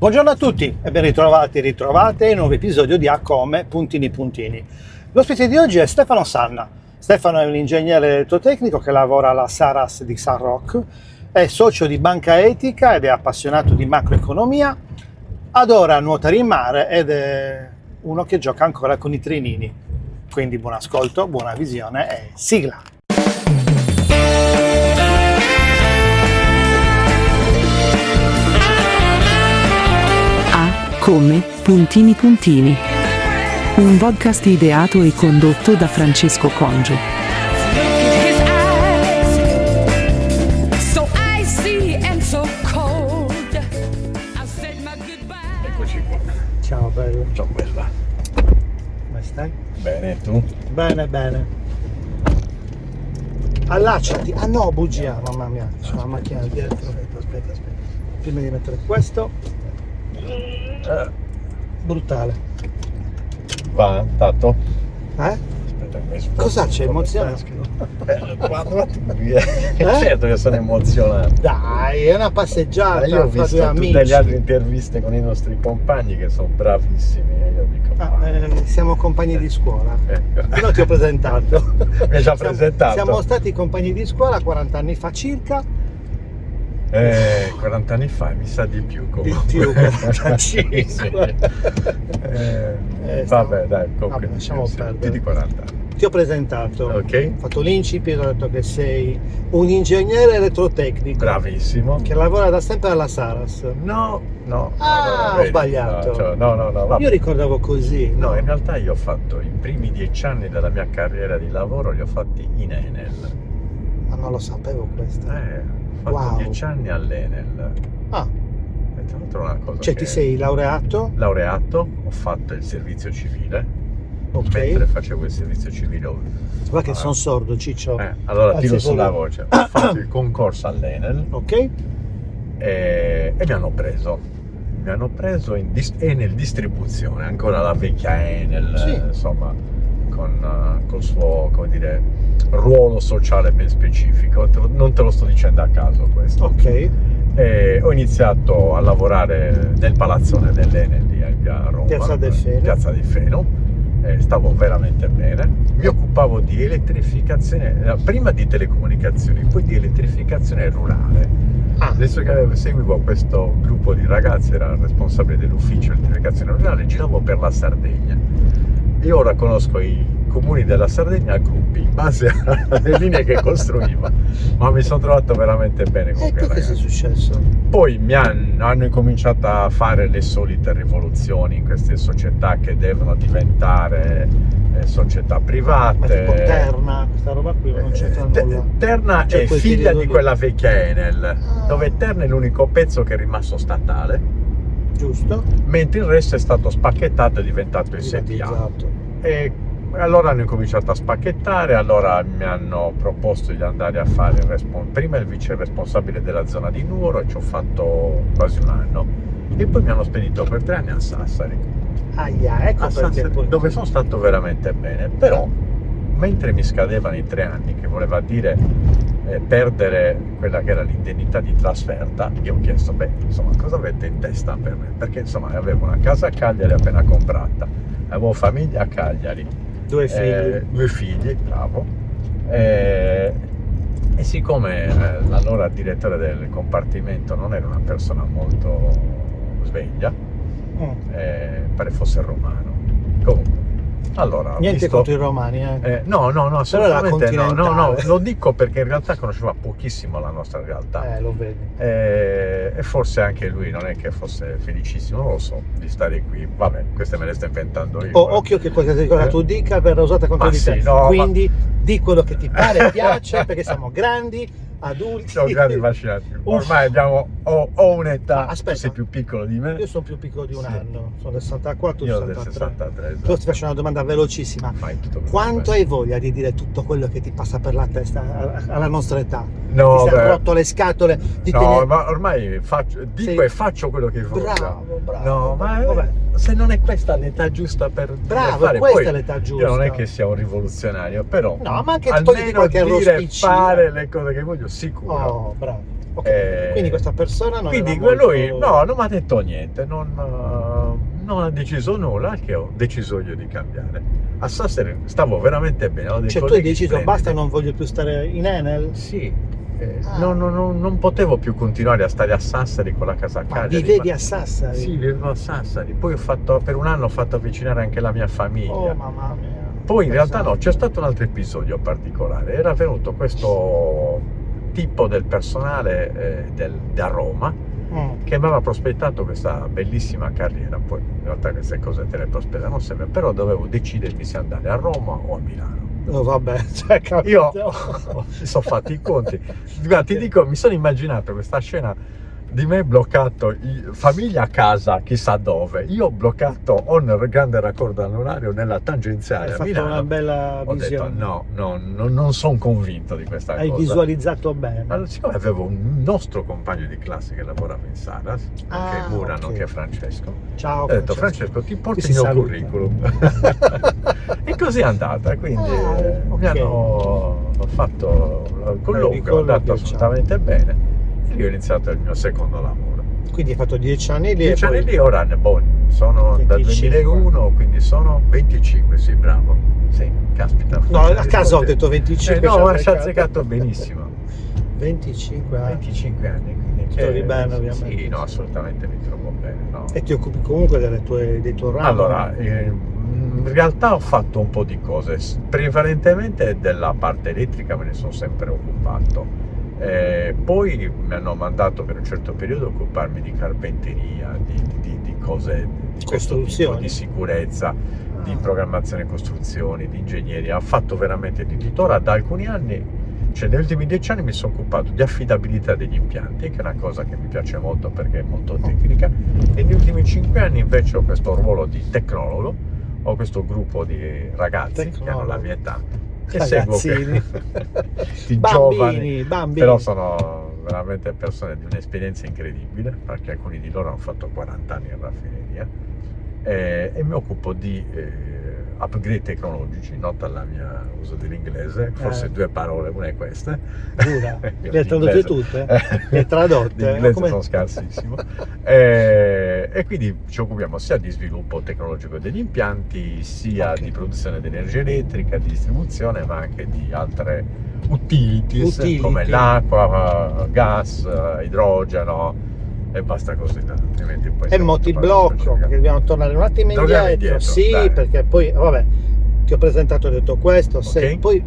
Buongiorno a tutti e ben ritrovati e ritrovate in un nuovo episodio di A Come Puntini Puntini. L'ospite di oggi è Stefano Sanna. Stefano è un ingegnere elettrotecnico che lavora alla Saras di San Roque, è socio di Banca Etica ed è appassionato di macroeconomia, adora nuotare in mare ed è uno che gioca ancora con i trenini. Quindi buon ascolto, buona visione e sigla! Come Puntini Puntini, un podcast ideato e condotto da Francesco Congio. Eccoci qua. Ciao bello. Ciao bella. Come stai? Bene, tu? Bene, bene. Allacciati. Ah no, bugia, mamma mia. C'è una macchina dietro. Aspetta. Prima di mettere questo. Brutale. Va, Tato? Eh? Aspetta, mi sposto. Cosa c'è? Emozionato? Quando via. Certo che sono emozionato. Dai, è una passeggiata Io ho fra visto due tutte amici. le altre interviste con i nostri compagni che sono bravissimi e io dico Siamo compagni di scuola. ecco. Io non ti ho presentato. Mi hai già presentato. Siamo stati compagni di scuola 40 anni fa circa. 40 anni fa, mi sa di più comunque. Di più, 45. Sì. Vabbè, dai, comunque Vabbè, lasciamo sì, perdere. più di 40 anni. Ti ho presentato. Ok. Ho fatto l'incipit, ho detto che sei un ingegnere elettrotecnico. Bravissimo. Che lavora da sempre alla Saras. No. Ah, ho vedi, sbagliato. No, vabbè. Io ricordavo così. No, in realtà io ho fatto i primi 10 anni della mia carriera di lavoro, li ho fatti in Enel. Ma non lo sapevo questo. Ho fatto Wow. 10 anni all'Enel. Ah, E tra l'altro una cosa cioè che ti sei laureato? laureato, ho fatto il servizio civile. Ok. Mentre facevo il servizio civile Guarda che sono sordo, Ciccio. allora Alzi tiro il sulla volume. voce. Ho fatto il concorso all'Enel Ok. e mi hanno preso. Mi hanno preso in Enel Distribuzione, ancora la vecchia Enel, Sì. insomma, col suo, come dire, ruolo sociale ben specifico. Non te lo sto dicendo a caso questo. Ok. E ho iniziato a lavorare nel palazzone dell'Enel lì a via Roma, Piazza del Feno. Piazza del Feno. Stavo veramente bene. Mi occupavo di elettrificazione, prima di telecomunicazioni, poi di elettrificazione rurale. Ah, Adesso che seguivo questo gruppo di ragazzi, era il responsabile dell'ufficio elettrificazione rurale, giravo per la Sardegna. Io ora conosco i comuni della Sardegna a gruppi, in base alle linee che costruiva, ma mi sono trovato veramente bene con e quei poi che è ragazzi. successo? Poi hanno incominciato a fare le solite rivoluzioni in queste società che devono diventare società Ma private. tipo Terna, questa roba qui non c'entra nulla. Terna Cioè, è quel figlia periodo di lì. quella vecchia Enel, Ah. dove Terna è l'unico pezzo che è rimasto statale, Giusto? mentre il resto è stato spacchettato e diventato SPA. Privatizzato. E allora hanno incominciato a spacchettare, allora mi hanno proposto di andare a fare prima il vice responsabile della zona di Nuoro, e ci ho fatto quasi un anno, e poi mi hanno spedito per 3 anni a Sassari, Ahia, ecco perché poi. dove sono stato veramente bene. Però mentre mi scadevano i 3 anni, che voleva dire perdere quella che era l'indennità di trasferta, io ho chiesto, insomma, cosa avete in testa per me? Perché insomma avevo una casa a Cagliari appena comprata, avevo famiglia a Cagliari, 2 figli. 2 figli, bravo, e siccome l'allora direttore del compartimento non era una persona molto sveglia, pare fosse romano. Comunque, allora, Niente visto- contro i romani, no, assolutamente no, continentale. lo dico perché in realtà conosceva pochissimo la nostra realtà. Lo vedi. E forse anche lui non è che fosse felicissimo, non lo so, di stare qui. Vabbè, queste me le sto inventando io. Occhio che qualsiasi cosa tu dica verrà usata contro Ma di te. sì, no, Quindi di quello che ti pare e piace, perché siamo grandi, adulti. Siamo grandi vaccinati. Uff. Ormai ho un'età. Aspetta. Tu sei più piccolo di me. Io sono più piccolo di un Sì. anno, sono del 64, Io del 63. 63. esatto. Però ti faccio una domanda velocissima. Fai tutto quello Quanto che hai voglia di dire tutto quello che ti passa per la testa alla nostra età? No, ti sei beh. rotto le scatole di No, tenere... ma ormai dico Sì. e faccio quello che voglio. Bravo. No, ma vabbè. se non è questa l'età giusta per Bravo, fare, questa poi è l'età giusta. io non è che sia un rivoluzionario, però No, ma anche togliti almeno qualche dire rospicino. fare le cose che voglio, sicuro. Oh, bravo. Ok, quindi questa persona non quindi era molto... lui non mi ha detto niente, non ha deciso nulla, che ho deciso io di cambiare. A Sassari stavo veramente bene, ho dei Cioè tu hai colleghi deciso splendidi. basta, non voglio più stare in Enel? Sì, Ah. non potevo più continuare a stare a Sassari con la casa a Ma Cagliari. vivevi a Sassari? Sì, vivevo a Sassari. Poi per un anno ho fatto avvicinare anche la mia famiglia. Oh mamma mia. Poi in realtà no, c'è stato un altro episodio particolare. Era venuto questo tipo del personale da Roma che mi aveva prospettato questa bellissima carriera. Poi in realtà queste cose te le prospettano sempre, però dovevo decidermi se andare a Roma o a Milano. Oh, vabbè, cioè, Io mi sono fatti i conti. Guarda, ti dico, mi sono immaginato questa scena di me bloccato, famiglia a casa chissà dove, io bloccato o nel grande raccordo anulare o nella tangenziale hai a fatto Milano. una bella Ho visione. detto non sono convinto di questa Hai cosa. visualizzato bene. Allora, siccome avevo un nostro compagno di classe che lavorava in Saras, che è Murano, ok. che è Francesco, Ciao ho detto Francesco ti porto Ti il mio saluta. curriculum. E così è andata, quindi ok. mi hanno fatto il colloquio, è andato colloquio, assolutamente bene. E io ho iniziato il mio secondo lavoro. Quindi hai fatto 10 anni lì 10 e poi... anni lì, ora sono dal 25. 2001, quindi sono 25, sì, bravo. Sì, caspita. No, a caso ho detto 25. no, ci ha ma ci ha beccato. azzeccato benissimo. 25 anni. 25 anni, quindi Ti trovi bene, ovviamente. Sì, no, assolutamente mi trovo bene. No. E ti occupi comunque dei tuoi rami? Allora, in realtà ho fatto un po' di cose, prevalentemente della parte elettrica me ne sono sempre occupato. Poi mi hanno mandato per un certo periodo a occuparmi di carpenteria, di cose di questo tipo, di sicurezza, di programmazione e costruzioni, di ingegneria. Ho fatto veramente di tutto. Ora da alcuni anni, cioè negli ultimi 10 anni mi sono occupato di affidabilità degli impianti, che è una cosa che mi piace molto perché è molto tecnica, e negli ultimi 5 anni invece ho questo ruolo di tecnologo, ho questo gruppo di ragazzi che hanno la mia età, che seguo di giovani, bambini, però sono veramente persone di un'esperienza incredibile, perché alcuni di loro hanno fatto 40 anni in raffineria, e mi occupo di upgrade tecnologici, nota la mia uso dell'inglese, forse 2 parole, una è questa. Le hai tradotte tutte? Le hai tradotte? L'inglese sono scarsissimo. E quindi ci occupiamo sia di sviluppo tecnologico degli impianti, sia di produzione di energia elettrica, di distribuzione, ma anche di altre utilities. Come l'acqua, gas, idrogeno e basta così, altrimenti poi e moti il blocco, perché dobbiamo tornare un attimo indietro. Sì, dai. Perché poi vabbè, ti ho presentato, ho detto questo, Okay. Poi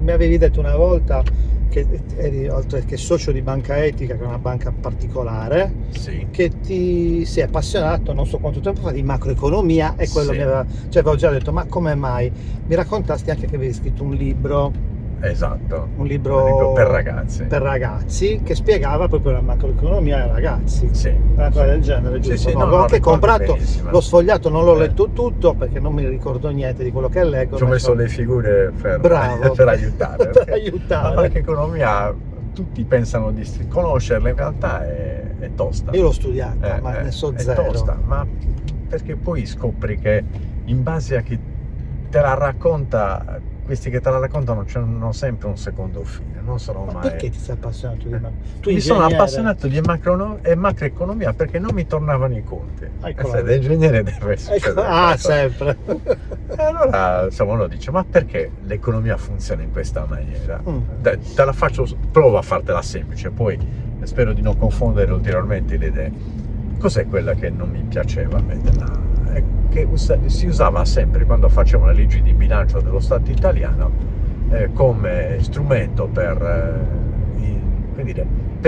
mi avevi detto una volta che eri, oltre che socio di Banca Etica, che è una banca particolare, sì, che ti sei appassionato non so quanto tempo fa di macroeconomia, e quello sì, mi aveva, cioè avevo già detto, ma come mai? Mi raccontasti anche che avevi scritto un libro. esatto, Un libro per ragazzi. Per ragazzi, che spiegava proprio la macroeconomia ai ragazzi. Sì, Una cosa del genere, giusto? sì, No, l'ho anche comprato, benissimo. l'ho sfogliato, non l'ho letto tutto perché non mi ricordo niente di quello che leggo. Ci ho messo le figure Bravo. per aiutare. Per aiutare. La macroeconomia, tutti pensano di conoscerla, in realtà è tosta. Io l'ho studiata, ma ne so zero. È tosta, ma perché poi scopri che in base a chi te la racconta, questi che te la raccontano hanno sempre un secondo fine, non sono mai... Perché ti sei appassionato di macroeconomia? Mi sono appassionato di macroeconomia perché non mi tornavano i conti. Eccola. Da ingegnere deve succedere. Sempre. E allora insomma uno dice, ma perché l'economia funziona in questa maniera? Dai, te la faccio, prova a fartela semplice, poi spero di non confondere ulteriormente le idee. Cos'è quella che non mi piaceva a me che si usava sempre quando facevano le leggi di bilancio dello Stato italiano come strumento per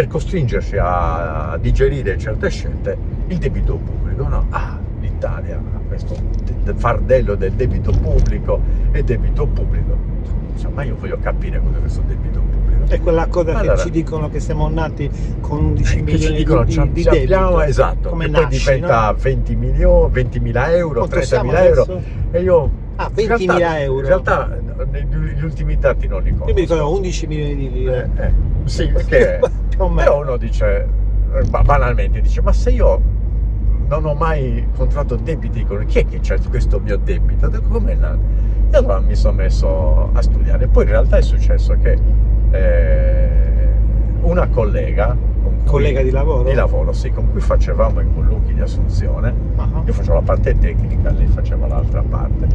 costringerci a digerire certe scelte, il debito pubblico, no? L'Italia ha questo fardello del debito pubblico e debito pubblico. Ma io voglio capire cos'è questo debito pubblico. È quella cosa allora, che ci dicono che siamo nati con 11 milioni ci dicono, di debito. Esatto, come che nasci, poi diventa, no? 20.000 euro, 30.000 euro, e io 20.000 euro. In realtà gli ultimi dati non li conosco. Io mi ricordo 11 milioni di lire. Sì, perché però uno dice, banalmente dice, ma se io non ho mai contratto debiti con chi è che c'è questo mio debito? Com'è nato? E allora mi sono messo a studiare. Poi in realtà è successo che una collega Collega di lavoro? Di lavoro, sì, con cui facevamo i colloqui di assunzione. Io facevo la parte tecnica, lei faceva l'altra parte.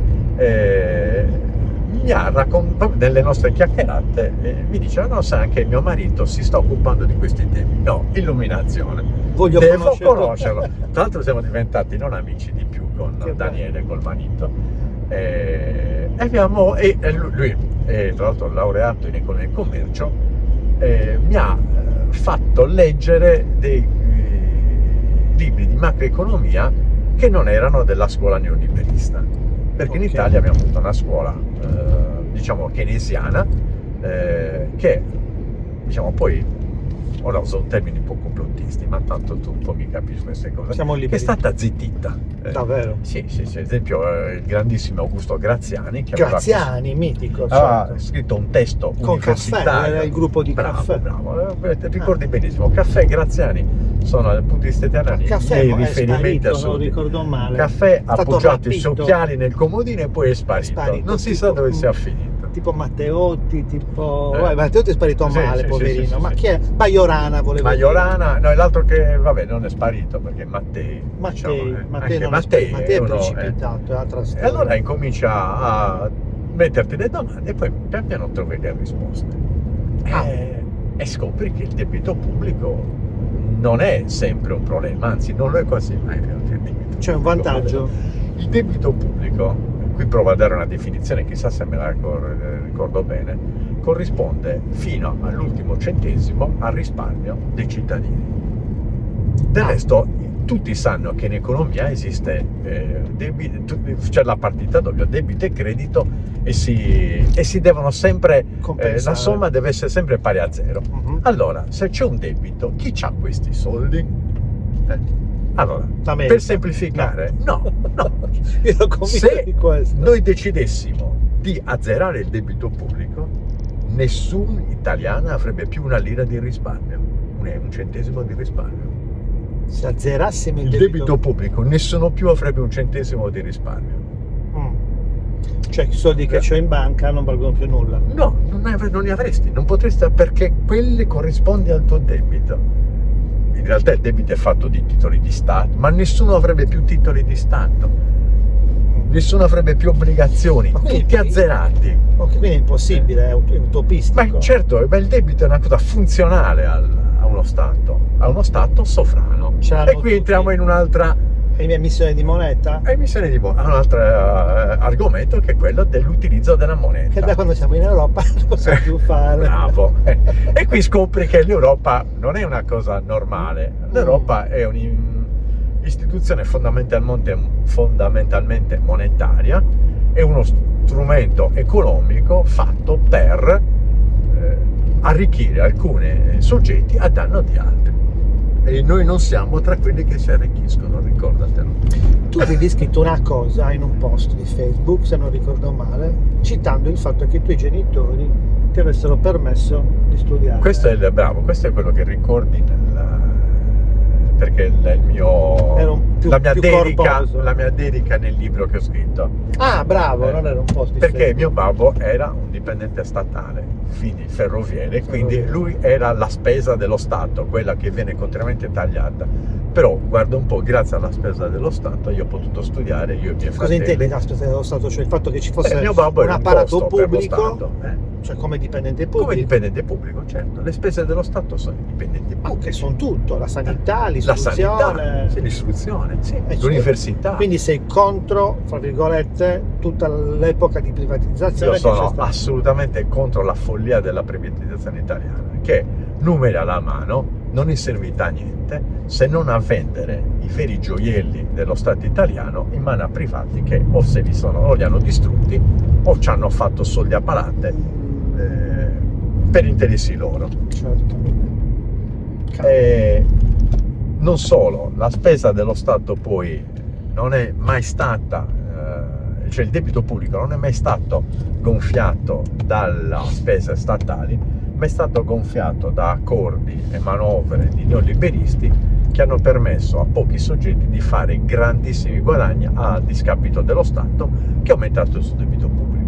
Mi ha raccontato, nelle nostre chiacchierate, mi diceva: no, sai, anche mio marito si sta occupando di questi temi. No, illuminazione. Devo conoscerlo. Tra l'altro siamo diventati non amici di più con Daniele, col marito. Lui è tra l'altro laureato in economia e commercio, mi ha fatto leggere dei libri di macroeconomia che non erano della scuola neoliberista, perché in Italia abbiamo avuto una scuola diciamo keynesiana che diciamo poi, ora uso un termine un po' complottisti, ma tanto tu un po' mi capisci queste cose, che è stata zittita. Davvero? Sì, ad esempio il grandissimo Augusto Graziani, mitico, ha scritto un testo con universitario. Caffè, era il gruppo di Caffè. Bravo, ricordi benissimo. Caffè e Graziani sono dal punto di vista italiano i riferimenti assoluti. Non ricordo male. Caffè ha appoggiato i suoi occhiali nel comodino e poi è sparito. Non si sa dove sia finito. Tipo Matteotti, Matteotti è sparito male, poverino. Ma chi è? Majorana voleva Majorana, no, è l'altro che, vabbè, non è sparito perché Mattei è precipitato, è altra storia. E allora incomincia a metterti le domande e poi pian piano trovi le risposte. E scopri che il debito pubblico non è sempre un problema, anzi non lo è quasi mai. C'è un vantaggio. Il debito pubblico, qui provo a dare una definizione, chissà se me la ricordo bene, corrisponde fino all'ultimo centesimo al risparmio dei cittadini. Del resto tutti sanno che in economia esiste c'è la partita doppia, debito e credito, e si devono sempre la somma deve essere sempre pari a zero. Allora, se c'è un debito, chi ha questi soldi? Allora, per semplificare, no. Io ero se di questo. Noi decidessimo di azzerare il debito pubblico, nessun italiano avrebbe più una lira di risparmio, un centesimo di risparmio. Se azzerassimo il debito pubblico, nessuno più avrebbe un centesimo di risparmio. Cioè i soldi che c'ho in banca non valgono più nulla? No, non li avresti, non potresti, perché quelli corrisponde al tuo debito. In realtà il debito è fatto di titoli di Stato, ma nessuno avrebbe più titoli di Stato, nessuno avrebbe più obbligazioni, tutti azzerati. Quindi è impossibile, è utopistico. Ma certo, il debito è una cosa funzionale a uno Stato sovrano. E qui entriamo in un'altra emissione di moneta? Emissione di moneta, un altro argomento, che è quello dell'utilizzo della moneta. Che da quando siamo in Europa non possiamo più fare. Bravo. E qui scopri che l'Europa non è una cosa normale. L'Europa è un'istituzione fondamentalmente monetaria, è uno strumento economico fatto per arricchire alcuni soggetti a danno di altri. E noi non siamo tra quelli che si arricchiscono, ricordatelo. Tu avevi scritto una cosa in un post di Facebook, se non ricordo male, citando il fatto che i tuoi genitori ti avessero permesso di studiare. Questo è quello che ricordi perché il mio la mia dedica nel libro che ho scritto. Ah, bravo, non era un post di perché Facebook. Mio babbo era un dipendente statale, fini ferroviere, quindi lui era la spesa dello Stato, quella che viene continuamente tagliata. Però guarda un po', grazie alla spesa dello Stato io ho potuto studiare, io e i miei fratelli. Cosa intendi la spesa dello Stato? Cioè il fatto che ci fosse mio babbo un apparato pubblico, Stato, cioè come dipendente pubblico? Come dipendente pubblico, certo. Le spese dello Stato sono i dipendenti pubblici. Che sono tutto, la sanità, l'istruzione. L'istruzione, l'università. Quindi sei contro, fra virgolette, tutta l'epoca di privatizzazione? Io sono assolutamente contro la follia della privatizzazione italiana, che numeri alla mano non è servita a niente se non a vendere i veri gioielli dello Stato italiano in mano a privati che o li hanno distrutti o ci hanno fatto soldi a palate per interessi loro. Certo. Non solo, la spesa dello Stato poi non è mai stata, cioè il debito pubblico non è mai stato gonfiato dalle spese statali, ma è stato gonfiato da accordi e manovre di neoliberisti che hanno permesso a pochi soggetti di fare grandissimi guadagni a discapito dello Stato, che ha aumentato il suo debito pubblico.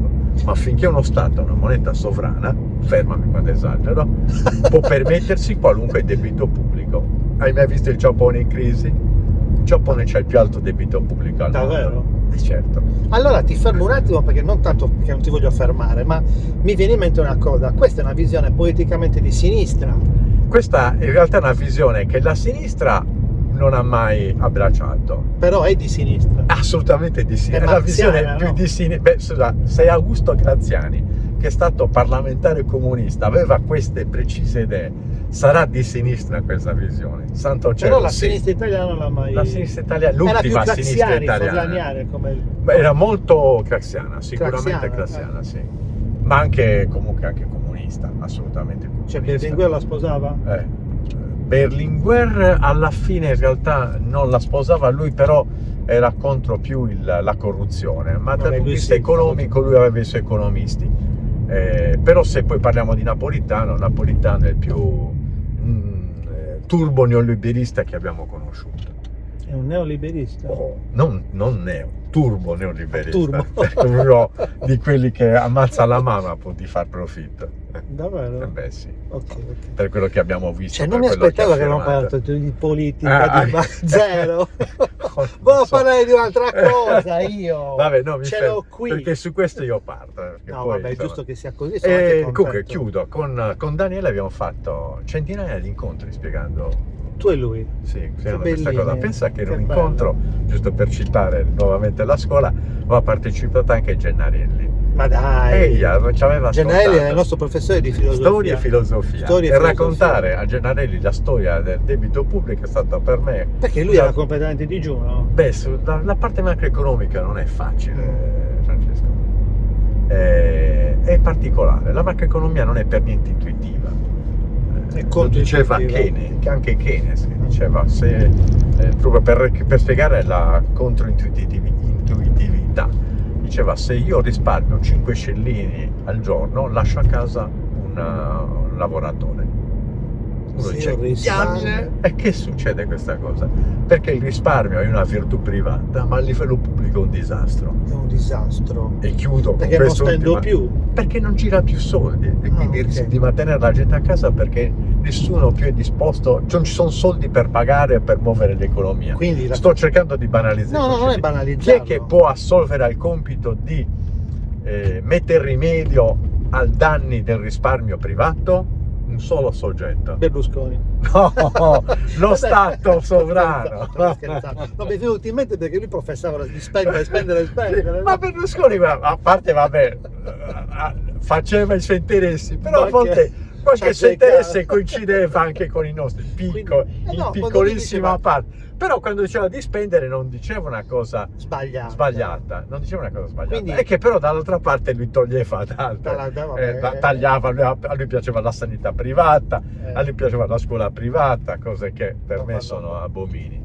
ma finché uno Stato ha una moneta sovrana, fermami quando esagero, può permettersi qualunque debito pubblico. Hai mai visto il Giappone in crisi? Il Giappone c'ha il più alto debito pubblico al mondo. Davvero? Certo. Allora ti fermo un attimo, perché non tanto perché non ti voglio fermare, ma mi viene in mente una cosa. Questa è una visione politicamente di sinistra. Questa in realtà è una visione che la sinistra non ha mai abbracciato. Però è di sinistra. Assolutamente di sinistra. È È la marziana, visione più no? di sinistra. Beh, scusa, se Augusto Graziani, che è stato parlamentare comunista, aveva queste precise idee, sarà di sinistra questa visione. Santo cielo. Però la sì. sinistra italiana non l'ha mai... La sinistra italiana, era più l'ultima sinistra Craxiani, italiana. Forlaniani, come... Beh, era molto craxiana, sicuramente Craxiana, craxiana, sì. Ma anche comunque anche comunista, assolutamente comunista. Cioè Berlinguer la sposava? Berlinguer alla fine in realtà non la sposava lui, però era contro più la corruzione, ma dal punto di vista economico lui aveva i suoi economisti. Però se poi parliamo di Napolitano è il più turbo neoliberista che abbiamo conosciuto. È un neoliberista? Non neo, turbo neoliberista. Turbo. Uno di quelli che ammazza la mamma pur di far profitto. Davvero? Beh sì. Ok. Per quello che abbiamo visto. Cioè non mi aspettavo che avevamo parlato di politica, zero. Volevo parlare di un'altra cosa io. Vabbè, no, mi ce fermo, l'ho qui. perché su questo io parto. No, poi, vabbè, è insomma, giusto che sia così. Sono anche comunque contento. chiudo, con Daniele abbiamo fatto centinaia di incontri spiegando. Tu e lui? Sì, spiegando questa bellini, cosa. Pensa che era che un incontro, giusto per citare nuovamente la scuola, aveva partecipato anche Gennarelli. Ma dai! E ci aveva Gennarelli ascoltato. è il nostro professore di filosofia. Storia e filosofia. Storia e e filosofia. raccontare a Gennarelli la storia del debito pubblico è stata per me... Perché lui era completamente digiuno. Beh, la parte macroeconomica non è facile, Francesco. È particolare. La macroeconomia non è per niente intuitiva. Lo diceva Keynes, anche Keynes diceva, proprio per spiegare la controintuitività, diceva: se io risparmio 5 scellini al giorno, lascio a casa un lavoratore. Uno dice: diamine! E che succede questa cosa? Perché il risparmio è una virtù privata, ma a livello pubblico è un disastro. È un disastro. E chiudo perché con non spendo più. Perché non gira più soldi, e quindi rischi di mantenere la gente a casa perché nessuno più è disposto, non ci sono soldi per pagare e per muovere l'economia. Quindi sto cercando di banalizzare. No, non è banalizzarlo. Chi è che può assolvere al compito di mettere rimedio ai danni del risparmio privato? Un solo soggetto. Berlusconi. No, lo Stato sovrano. No, mi è venuto in mente perché lui professava di spendere. Ma Berlusconi, a parte, vabbè, faceva i suoi interessi, però a volte qualche suo interesse coincideva anche con i nostri, in piccolissima parte. Però quando diceva di spendere non diceva una cosa sbagliata. Non diceva una cosa sbagliata. Quindi, è che però dall'altra parte lui toglieva tagliava, a lui piaceva la sanità privata, a lui piaceva la scuola privata, cose che per me sono abomini.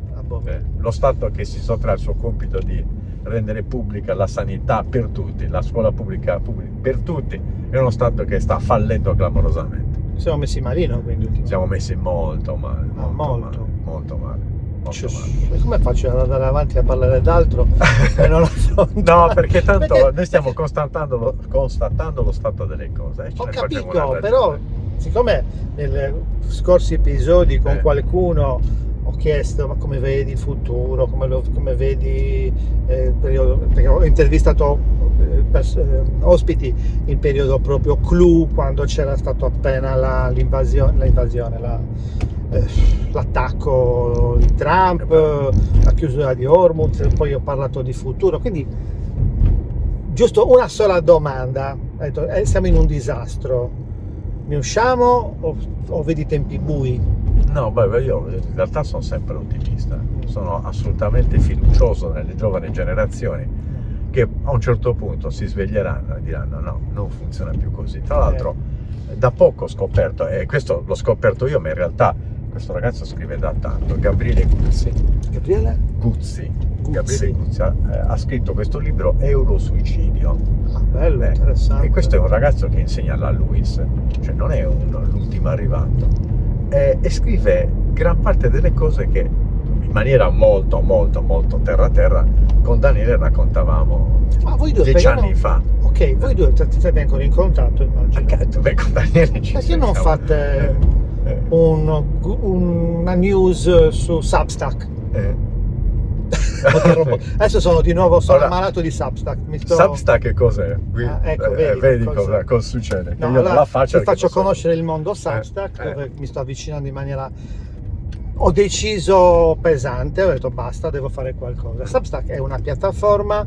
Lo Stato che si sottrae al suo compito di rendere pubblica la sanità per tutti, la scuola pubblica per tutti, è uno Stato che sta fallendo clamorosamente. Siamo messi malino, quindi. Siamo messi molto male. Molto male. E come faccio ad andare avanti a parlare d'altro e non affrontare? No, perché tanto noi stiamo constatando lo stato delle cose. Ho capito, però siccome nei scorsi episodi con qualcuno ho chiesto: ma come vedi il futuro, come vedi il periodo, perché ho intervistato ospiti in periodo proprio clou, quando c'era stato appena l'attacco di Trump, la chiusura di Hormuz, e poi ho parlato di futuro, quindi giusto una sola domanda. Ho detto, siamo in un disastro, ne usciamo o vedi tempi bui? No, beh, io in realtà sono sempre ottimista, sono assolutamente fiducioso nelle giovani generazioni che a un certo punto si sveglieranno e diranno: no, non funziona più così. Tra l'altro da poco ho scoperto, e questo l'ho scoperto io, ma in realtà questo ragazzo scrive da tanto, Gabriele Guzzi ha scritto questo libro, Eurosuicidio. Bello, interessante. E questo è un ragazzo che insegna alla LUISS, cioè non è l'ultimo arrivato, e scrive gran parte delle cose che in maniera molto terra con Daniele raccontavamo 10 anni fa. Ok, voi due siete ancora in contatto, immagino. Beh, con Daniele ci Perché non sentiamo. fate una news su Substack? Adesso sono di nuovo malato di Substack. Substack cos'è? Ecco, vedi cosa succede? No, Io non la faccio. ti faccio conoscere il mondo Substack, dove mi sto avvicinando in maniera... Ho deciso pesante, ho detto basta, devo fare qualcosa. Substack è una piattaforma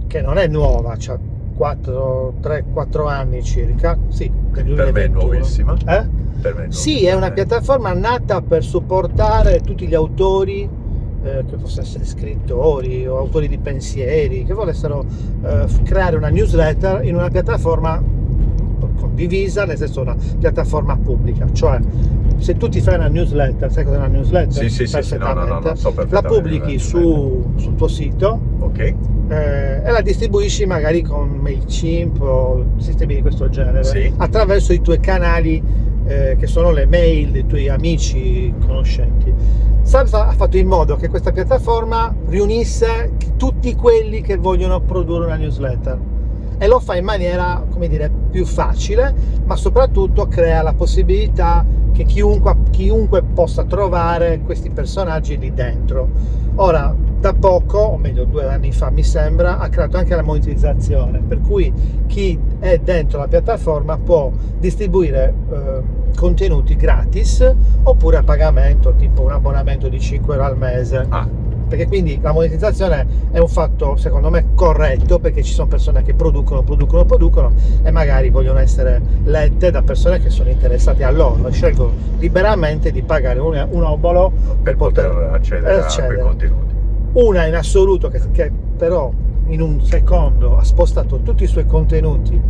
che non è nuova, c'ha 3-4 anni circa. Sì, del 2021. Per me è nuovissima. Per me è nuovissima. Sì, è una piattaforma nata per supportare tutti gli autori, che possono essere scrittori o autori di pensieri, che volessero creare una newsletter in una piattaforma condivisa, nel senso una piattaforma pubblica. Cioè, se tu ti fai una newsletter, sai cos'è una newsletter? Sì, perfettamente. No, so perfettamente. La pubblichi sul tuo sito, ok, e la distribuisci magari con MailChimp o sistemi di questo genere, sì, attraverso i tuoi canali, che sono le mail dei tuoi amici, conoscenti. Substack ha fatto in modo che questa piattaforma riunisse tutti quelli che vogliono produrre una newsletter, e lo fa in maniera, come dire, più facile, ma soprattutto crea la possibilità che chiunque possa trovare questi personaggi lì dentro. Ora, da poco, o meglio 2 anni fa mi sembra, ha creato anche la monetizzazione, per cui chi è dentro la piattaforma può distribuire contenuti gratis oppure a pagamento, tipo un abbonamento di 5 euro al mese. Perché quindi la monetizzazione è un fatto, secondo me, corretto, perché ci sono persone che producono e magari vogliono essere lette da persone che sono interessate a loro e scelgono liberamente di pagare un obolo per poter accedere a quei contenuti. Una in assoluto che però in un secondo ha spostato tutti i suoi contenuti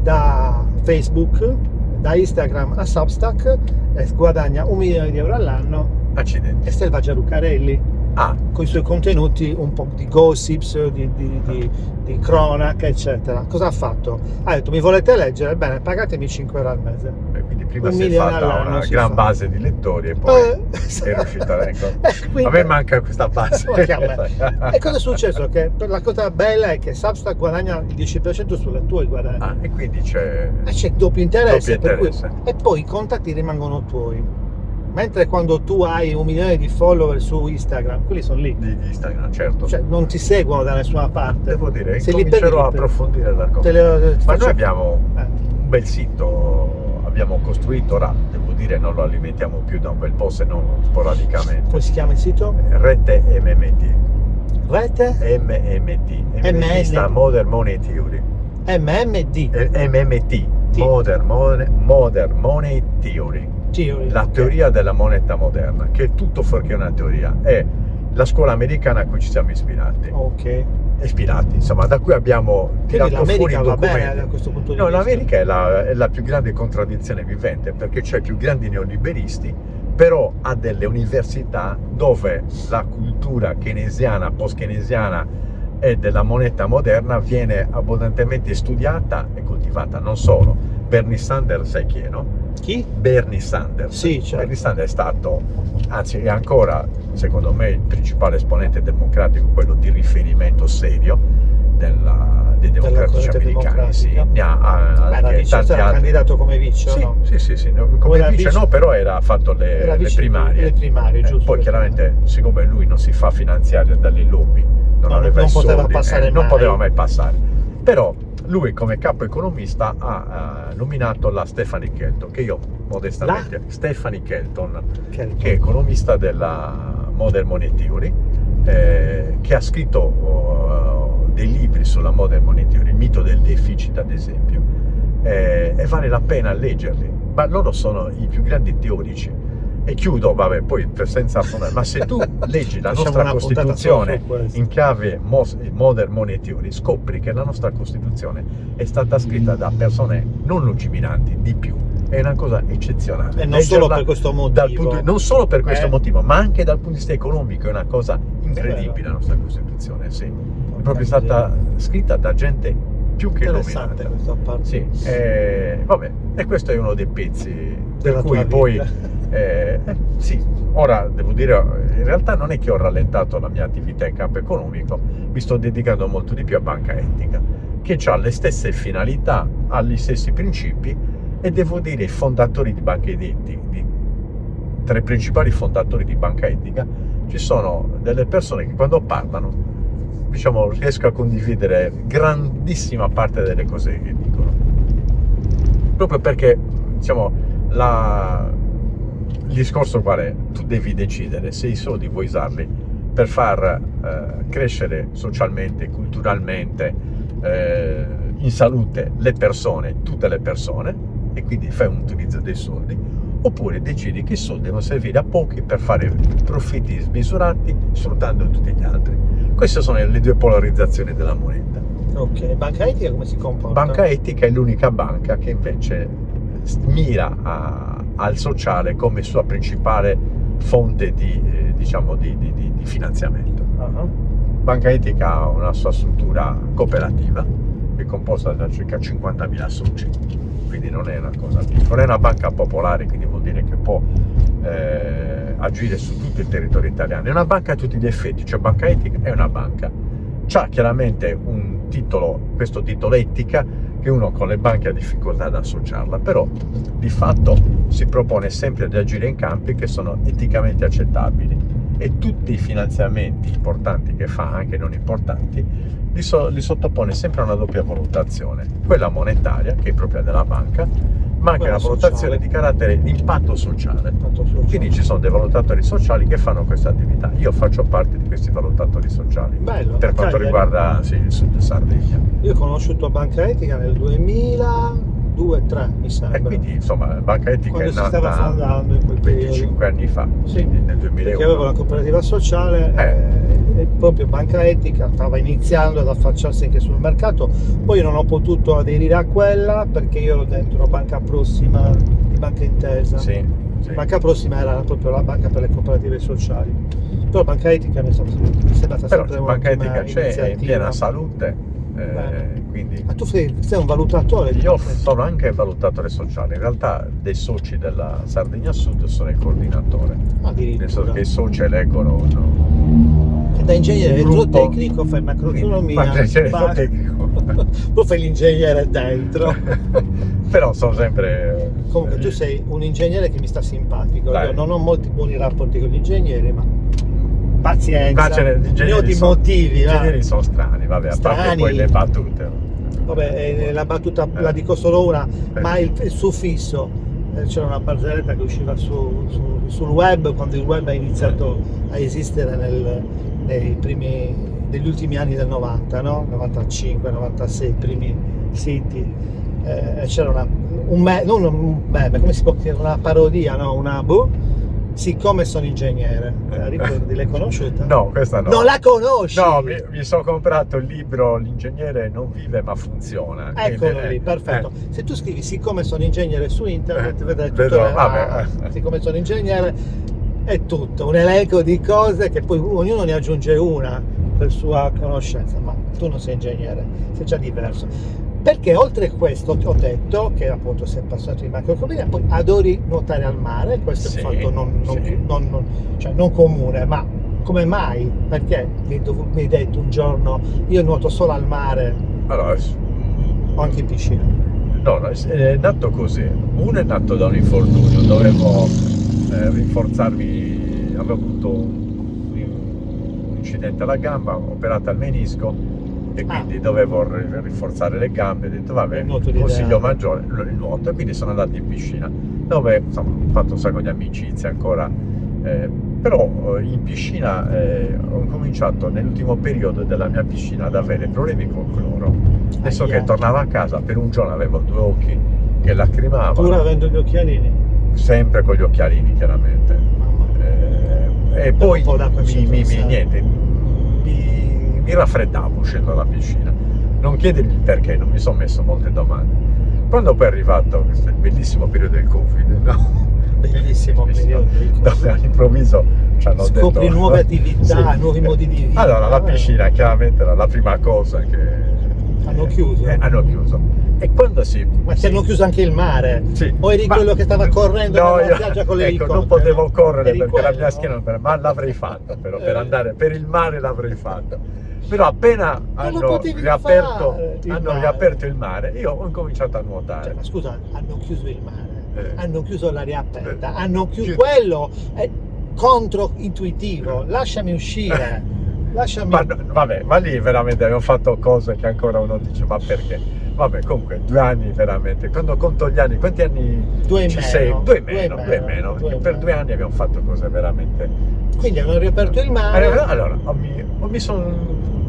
da Facebook, da Instagram a Substack, e guadagna 1 milione di euro all'anno. Accidenti. È Selvaggia Lucarelli. Con i suoi contenuti, un po' di gossips, di cronaca, eccetera. Cosa ha fatto? Ha detto: mi volete leggere? Bene, pagatemi 5 euro al mese. Quindi prima 1 si è milione fatta all'anno, una si gran fa. base di lettori e poi è riuscita, ecco. Quindi, a me manca questa base. E cosa è successo? Che la cosa bella è che Substack guadagna il 10% sulle tue guadagni. E quindi c'è doppio interesse, doppio per cui, e poi i contatti rimangono tuoi. Mentre quando tu hai 1 milione di follower su Instagram, quelli sono lì. Di Instagram, certo. Cioè, non ti seguono da nessuna parte. Devo dire, Se comincerò a approfondire l'argomento. Ma noi abbiamo un bel sito, abbiamo costruito, ora devo dire non lo alimentiamo più da un bel po', se non sporadicamente. Come si chiama il sito? Rete MMT. Rete? MMT. MMT sta Modern Money Theory. MMD. MMT. Modern Money Theory. La teoria della moneta moderna, che è tutto fuorché una teoria, è la scuola americana a cui ci siamo ispirati. Ok. Ispirati, insomma, da cui abbiamo tirato fuori i documenti. Bene, da questo punto di vista. L'America è la più grande contraddizione vivente, perché c'è i più grandi neoliberisti, però ha delle università dove la cultura keynesiana, post-keynesiana e della moneta moderna viene abbondantemente studiata e coltivata. Non solo. Bernie Sanders, sai chi è, no? Chi? Bernie Sanders. Sì, certo. Bernie Sanders è stato, anzi è ancora, secondo me, il principale esponente democratico, quello di riferimento serio dei democratici americani. Sì. Era candidato come vice, sì, no? Sì, come vice no, però ha fatto le primarie. Le primarie, giusto. Poi chiaramente, siccome lui non si fa finanziare dalle lobby, non poteva passare non poteva mai passare. Però lui come capo economista ha nominato la Stephanie Kelton, che io modestamente... Stephanie Kelton, che è economista della Modern Money Theory, che ha scritto dei libri sulla Modern Money Theory, il mito del deficit ad esempio, e vale la pena leggerli, ma loro sono i più grandi teorici. E chiudo, vabbè, poi senza affondare, ma se tu leggi la nostra Costituzione in chiave Modern Money Theory, scopri che la nostra Costituzione è stata scritta da persone non lungimiranti, di più. È una cosa eccezionale. E non solo per questo motivo. Non solo per questo motivo, ma anche dal punto di vista economico è una cosa incredibile la nostra Costituzione, sì. È proprio stata scritta da gente più che illuminata. Questa parte. Sì, vabbè, e questo è uno dei pezzi della per cui poi Sì, ora devo dire, in realtà non è che ho rallentato la mia attività in campo economico, mi sto dedicando molto di più a banca etica, che ha le stesse finalità, ha gli stessi principi, e devo dire i fondatori di banca etica, tra i principali fondatori di banca etica, ci sono delle persone che quando parlano, diciamo, riesco a condividere grandissima parte delle cose che dicono, proprio perché, diciamo, il discorso qual è? Tu devi decidere se i soldi vuoi usarli per far crescere socialmente, culturalmente, in salute le persone, tutte le persone, e quindi fai un utilizzo dei soldi, oppure decidi che i soldi devono servire a pochi per fare profitti smisurati sfruttando tutti gli altri. Queste sono le due polarizzazioni della moneta. Ok, banca etica come si comporta? Banca etica è l'unica banca che invece mira al sociale come sua principale fonte di finanziamento. Banca etica ha una sua struttura cooperativa che è composta da circa 50.000 soci, quindi non è una cosa piccola, è una banca popolare, quindi vuol dire che può agire su tutto il territorio italiano. È una banca a tutti gli effetti, cioè banca etica è una banca. C'ha chiaramente un titolo, questo titolo etica, che uno con le banche ha difficoltà ad associarla, però di fatto si propone sempre di agire in campi che sono eticamente accettabili, e tutti i finanziamenti importanti che fa, anche non importanti, li sottopone sempre a una doppia valutazione, quella monetaria, che è propria della banca, ma anche una valutazione di carattere di impatto sociale. Quindi ci sono dei valutatori sociali che fanno questa attività. Io faccio parte di questi valutatori sociali. Bello, per quanto riguarda il sud Sardegna. Io ho conosciuto Banca Etica nel 2002-2003, mi sembra. E quindi insomma Banca Etica quando è nata, si stava fondando in quel 25 anni fa, sì, nel 2001. Che aveva la cooperativa sociale, e proprio Banca Etica stava iniziando ad affacciarsi anche sul mercato. Poi io non ho potuto aderire a quella perché io ero dentro Banca Prossima di Banca Intesa. Sì. Banca Prossima era proprio la banca per le cooperative sociali, però Banca Etica mi è sembrata sempre una Banca Etica c'è, è in piena salute, quindi... Ma tu sei un valutatore? Io sono anche valutatore sociale, in realtà dei soci della Sardegna Sud sono il coordinatore, nel senso che i soci eleggono e da ingegnere zootecnico fai macroeconomia, poi fai l'ingegnere dentro. Però sono sempre... Comunque tu sei un ingegnere che mi sta simpatico. Io non ho molti buoni rapporti con gli ingegneri, ma pazienza, ne ho di motivi. Gli ingegneri sono strani, vabbè, a parte poi le battute. Vabbè, la battuta la dico solo una, ma il suffisso, c'era una barzelletta che usciva sul web quando il web ha iniziato a esistere negli ultimi anni del 90, no? 95, 96, i primi siti. C'era non un meme, come si può dire, una parodia, no? Siccome sono ingegnere, ricordi, l'hai conosciuta? No, questa no. Non la conosci? No, mi sono comprato il libro L'ingegnere non vive ma funziona. Eccolo lì, perfetto. Se tu scrivi siccome sono ingegnere su internet, vedrai tutto. Siccome sono ingegnere, è tutto, un elenco di cose che poi ognuno ne aggiunge una per sua conoscenza, ma tu non sei ingegnere, sei già diverso. Perché oltre a questo ti ho detto che appunto sei appassionato di macroeconomia, poi adori nuotare al mare, questo è un fatto non comune, ma come mai? Perché mi hai detto un giorno io nuoto solo al mare, allora, o anche in piscina? No, è nato così. Uno è nato da un infortunio, dovevo rinforzarmi, avevo avuto un incidente alla gamba, operato al menisco, e quindi dovevo rinforzare le gambe. Ho detto vabbè, consiglio maggiore il nuoto, e quindi sono andato in piscina dove insomma, ho fatto un sacco di amicizie ancora, però in piscina ho cominciato nell'ultimo periodo della mia piscina ad avere problemi col cloro. Adesso che tornavo a casa, per un giorno avevo 2 occhi che lacrimavano, pur avendo gli occhialini? Sempre con gli occhialini, chiaramente. E poi mi raffreddavo uscendo dalla piscina. Non chiedermi il perché, non mi sono messo molte domande. Quando poi è arrivato questo bellissimo periodo del Covid, no? Bellissimo periodo del Covid, dove all'improvviso ci hanno scopri detto, nuove attività, nuovi modi di vita. Allora la piscina chiaramente era la prima cosa che hanno chiuso. Hanno chiuso. E quando si... Ma ti hanno chiuso anche il mare? Sì. O eri quello che stava correndo nella spiaggia con l'elicottero? Non potevo correre Eri perché quello? la mia schiena, ma l'avrei fatto, però per andare per il mare l'avrei fatto. Però appena hanno potevi riaperto, fare, il hanno mare. riaperto il mare, io ho incominciato a nuotare. Cioè, ma scusa, hanno chiuso il mare, Eh. hanno chiuso l'aria aperta, Eh. hanno chiuso Chiud- quello, è controintuitivo, lasciami uscire, lasciami... Ma, vabbè, ma lì veramente abbiamo fatto cose che ancora uno dice, ma perché? Vabbè, comunque 2 anni veramente, quando conto gli anni, quanti anni 2 in ci meno, sei? 2 in due meno, in 2 in meno, meno. due in Per meno. 2 anni abbiamo fatto cose veramente... Quindi hanno riaperto il mare, Allora,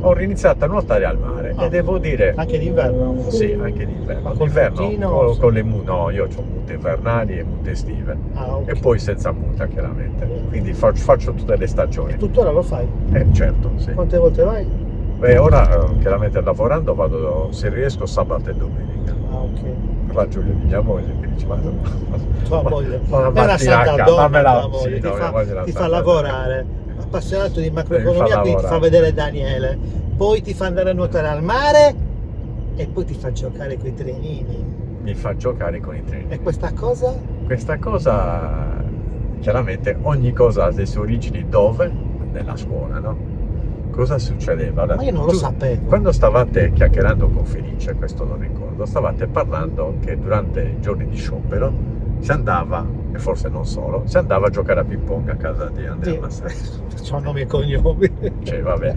ho riniziato a nuotare al mare Ah. e devo dire... anche d'inverno. Sì, anche d'inverno. Ma col D'inverno mutino? con le mute, no, io ho mute invernali e mute estive. Ah, ok. E poi senza muta, chiaramente. Quindi faccio tutte le stagioni. E tuttora lo fai? Certo, sì. Quante volte vai? Beh, ora chiaramente lavorando vado, se riesco, sabato e domenica. Ah, ok. La Giulia di mia moglie che dice, ma Tua moglie ma è una santa ma donna, me la- tua moglie, sì, ti no, fa, mia moglie è una ti fa santa lavorare, appassionato di Mi fa macroeconomia, quindi ti fa lavorare. vedere Daniele, poi ti fa andare a nuotare al mare e poi ti fa giocare con i trenini. Mi fa giocare con i treni. E questa cosa? Questa cosa, chiaramente, ogni cosa ha le sue origini dove? Nella scuola, no? Cosa succedeva? Allora, Ma io non lo sapevo. Quando stavate chiacchierando con Felice, questo lo ricordo, stavate parlando che durante i giorni di sciopero si andava, e forse non solo, si andava a giocare a ping pong a casa di Andrea Massari. C'ho nomi e cognomi. Cioè, vabbè.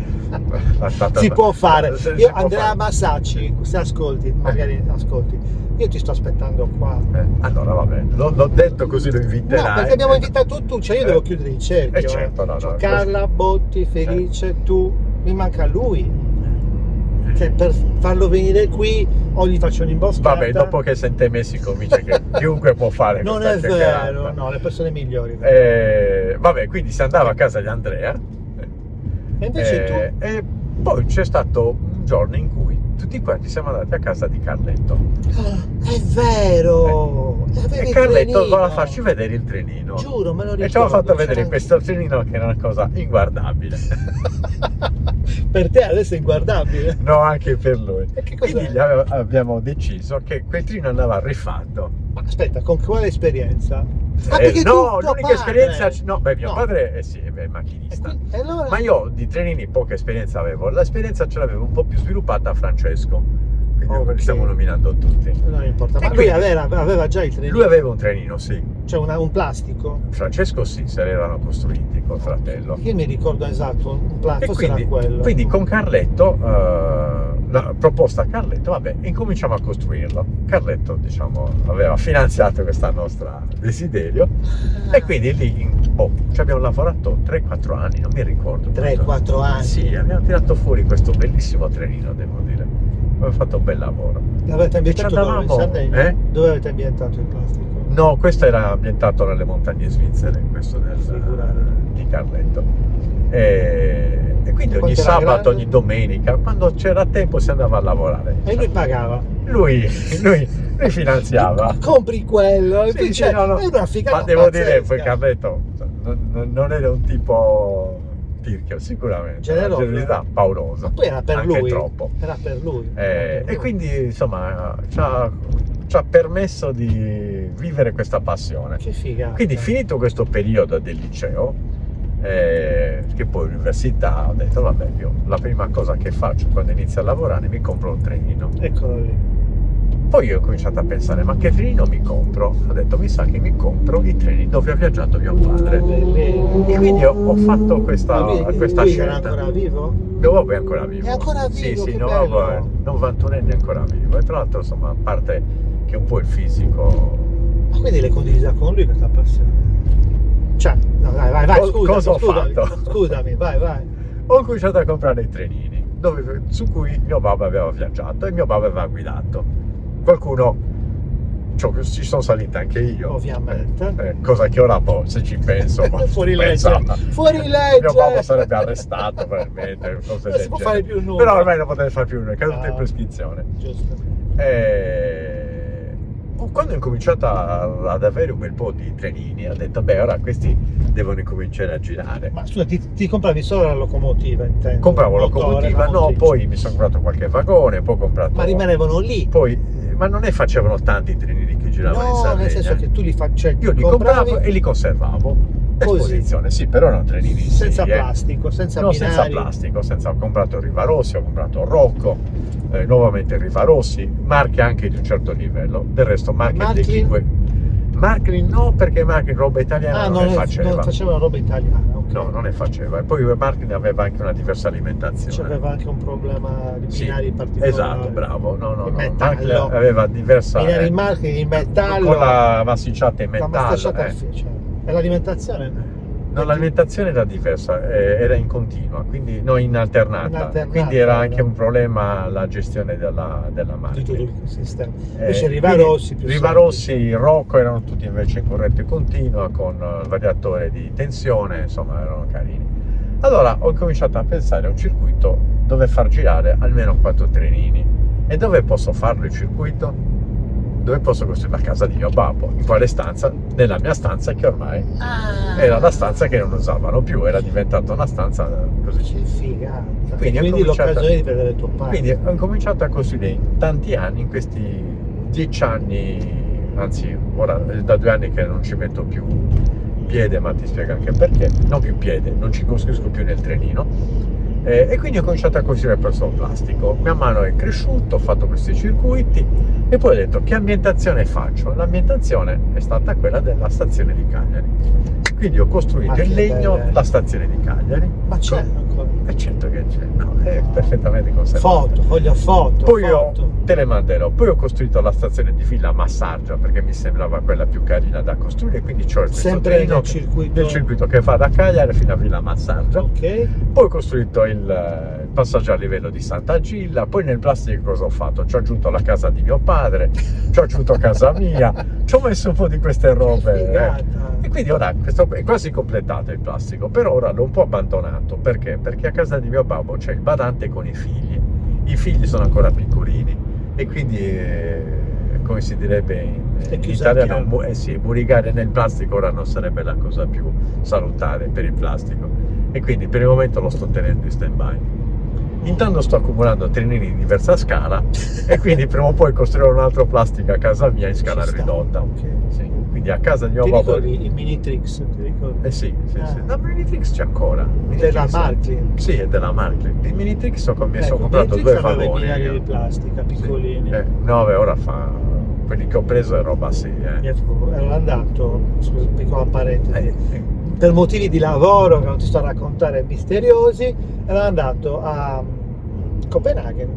Si può fare. Si Io, può Andrea fare. Massacci, se ascolti, magari ascolti, io ti sto aspettando qua. Allora, vabbè, l'ho detto così lo inviterai. No, perché abbiamo invitato tu, cioè io devo chiudere il cerchio. certo, no, C'ho no, Carla, Botti, Felice, tu, mi manca lui. Cioè, per farlo venire qui o gli faccio un'imboscata. Vabbè, dopo che sente me si comincia che chiunque può fare Non questa è chiacchierata. vero, no, le persone migliori. Vabbè, quindi si andava a casa di Andrea. E invece tu, E poi c'è stato un giorno in cui tutti quanti siamo andati a casa di Carletto. è vero, avevi E il Carletto trenino. voleva farci vedere il trenino. Giuro, me lo ricordo. E ci aveva fatto vedere c'era questo trenino che era una cosa inguardabile. Per te adesso è inguardabile. No, anche per lui. E che cos'è? Quindi abbiamo deciso che quel treno andava rifatto. Ma aspetta, con quale esperienza? Ah, perché No, tuo l'unica padre- esperienza... No, beh, mio No. padre sì, è E macchinista. e allora? Ma io di trenini poca esperienza avevo. L'esperienza ce l'avevo un po' più sviluppata a Francesco. Quindi Ok. li stiamo nominando tutti. Non importa, ma E lui quindi- aveva già il trenino. Lui aveva un trenino, sì. Cioè un plastico. Francesco sì, se l'erano costruiti col fratello. Io mi ricordo esatto, un plastico, E forse quindi, era quello. quindi con Carletto, la proposta a Carletto, vabbè, incominciamo a costruirlo. Carletto, diciamo, aveva finanziato questo nostro desiderio e quindi lì ci abbiamo lavorato 3-4 anni, non mi ricordo. 3-4 anni. Sì, abbiamo tirato fuori questo bellissimo trenino, devo dire. Abbiamo fatto un bel lavoro. L'avete ambientato ci dove? In andavamo, Sardegna? eh? Dove avete ambientato il plastico? No, questo era ambientato nelle montagne svizzere, questo Figurati. di Carletto. E quindi ogni Quanto era sabato, grande? ogni domenica, quando c'era tempo si andava a lavorare. E lui pagava. Lui finanziava. Compri quello. E Sì, poi sì, c'è- no, no. È una figata Ma devo dire, pazzesca. poi Carletto non era un tipo tirchio, sicuramente. Generoso. Una generosità paurosa. Ma poi era per anche lui. troppo. Era per lui. E quindi, insomma, ci ha permesso di vivere questa passione. Che figata. Quindi finito questo periodo del liceo, che poi all'università, ho detto vabbè, io la prima cosa che faccio quando inizio a lavorare mi compro un trenino. Eccolo lì. Poi io ho cominciato a pensare, ma che trenino mi compro? Ho detto, mi sa che mi compro i treni dove ha viaggiato mio padre. E quindi ho fatto questa Ma lui scelta. era ancora vivo? Mio babbo è ancora vivo. È ancora vivo, Sì, che mio babbo è bello. 91enne è ancora vivo. E tra l'altro, insomma, a parte che un po' il fisico... Ma quindi l'hai condivisa con lui questa passione? Cioè, no, vai, Cosa ho scusami, fatto? scusami, vai. Ho cominciato a comprare i trenini su cui mio babbo aveva viaggiato e mio babbo aveva guidato. Qualcuno ci sono salito anche io, Ovviamente. cosa che ora se ci penso Fuori penso, legge. Fuori legge. mio babbo sarebbe arrestato probabilmente, cose Non del si può genere. fare più nulla. Però ormai non potete fare più nulla, è caduto in Ah. prescrizione. Giusto. Quando ho cominciato ad avere un bel po' di trenini, ho detto beh, ora questi devono incominciare a girare. Ma scusa, ti compravi solo la locomotiva, intendo? Compravo Motore, locomotiva, la no, motrice. poi mi sono comprato qualche vagone, poi ho comprato... Ma rimanevano lì. Poi ma non ne facevano tanti trenini che giravano in No, Sardegna. nel senso che tu li cioè, io li compravi compravo e li conservavo. così. Esposizione, sì, però erano trenini in senza serie. plastico, senza No, binari. senza plastico, ho comprato Riva Rossi, ho comprato Rocco, nuovamente Riva Rossi, marche anche di un certo livello. Del resto marche Marklin? di Chique. Marklin no, perché Marklin roba italiana non ne faceva. non faceva roba italiana, ok. No, non ne faceva. E poi Marklin aveva anche una diversa alimentazione. C'aveva anche un problema di binari particolari. Esatto, bravo. No. In metallo. Marklin aveva diversa Binari in Marklin in metallo. con la massicciata in La metallo. massicciata cioè, e l'alimentazione? No, l'alimentazione era diversa, era in continua, quindi no, in alternata. Quindi era anche un problema la gestione della Di tutto Marklin. il sistema. Invece Riva Quindi Rossi più Riva semplice. Rossi, Rocco erano tutti invece in corrente continua con il variatore di tensione, insomma erano carini. Allora ho cominciato a pensare a un circuito dove far girare almeno 4 trenini. E dove posso farlo il circuito? Dove posso costruire la casa di mio babbo? In quale stanza? Nella mia stanza, che ormai era la stanza che non usavano più, era diventata una stanza così. Che figata. Quindi Quindi ho cominciato- l'occasione di vedere tuo padre. Quindi ho cominciato a costruire in tanti anni, in questi 10 anni, anzi ora è da 2 anni che non ci metto più piede, ma ti spiego anche perché, non più piede, non ci costruisco più nel trenino. E quindi ho cominciato a costruire per solo plastico. Man mano è cresciuto, ho fatto questi circuiti e poi ho detto che ambientazione faccio? L'ambientazione è stata quella della stazione di Cagliari. Quindi ho costruito Ma in che legno belle. la stazione di Cagliari. Ma c'è ancora? E certo che c'è, no, è perfettamente conservato. Foto, voglio foto. Poi foto. te le manderò. Poi ho costruito la stazione di Villa Massaggio perché mi sembrava quella più carina da costruire, quindi c'ho questo Sempre trenino nel circuito. che va da Cagliari fino a Villa Massaggio. Ok. Poi ho costruito il passaggio a livello di Sant'Agilla. Poi nel plastico cosa ho fatto? Ci ho aggiunto la casa di mio padre, ci ho aggiunto casa mia, ci ho messo un po' di queste robe. Figata. E quindi ora questo è quasi completato il plastico, però ora l'ho un po' abbandonato. Perché? Perché a casa di mio babbo c'è il badante con i figli. I figli sono ancora piccolini e quindi, come si direbbe in chiusa al italiano, chiaro. sì, burigare nel plastico ora non sarebbe la cosa più salutare per il plastico. E quindi per il momento lo sto tenendo in stand-by. Intanto sto accumulando trenini di diversa scala e quindi prima o poi costruirò un altro plastico a casa mia in scala Ci sta, ridotta. ok. Sì, quindi a casa di mio Ti babbo. ricordi il Minitrix? Ti ricordi? Sì. Ah. La Minitrix c'è ancora. Della Minitrix- Marklin. Sì, è della Marklin. Il Minitrix ho Ecco, comprato Minitrix 2 aveva i vagoni. binari io. di plastica piccolini. Sì. No, beh, ora fa. Quelli che ho preso è roba seria. Ero andato, scusa, piccola parentesi, Eh. per motivi di lavoro che non ti sto a raccontare misteriosi, ero andato a Copenaghen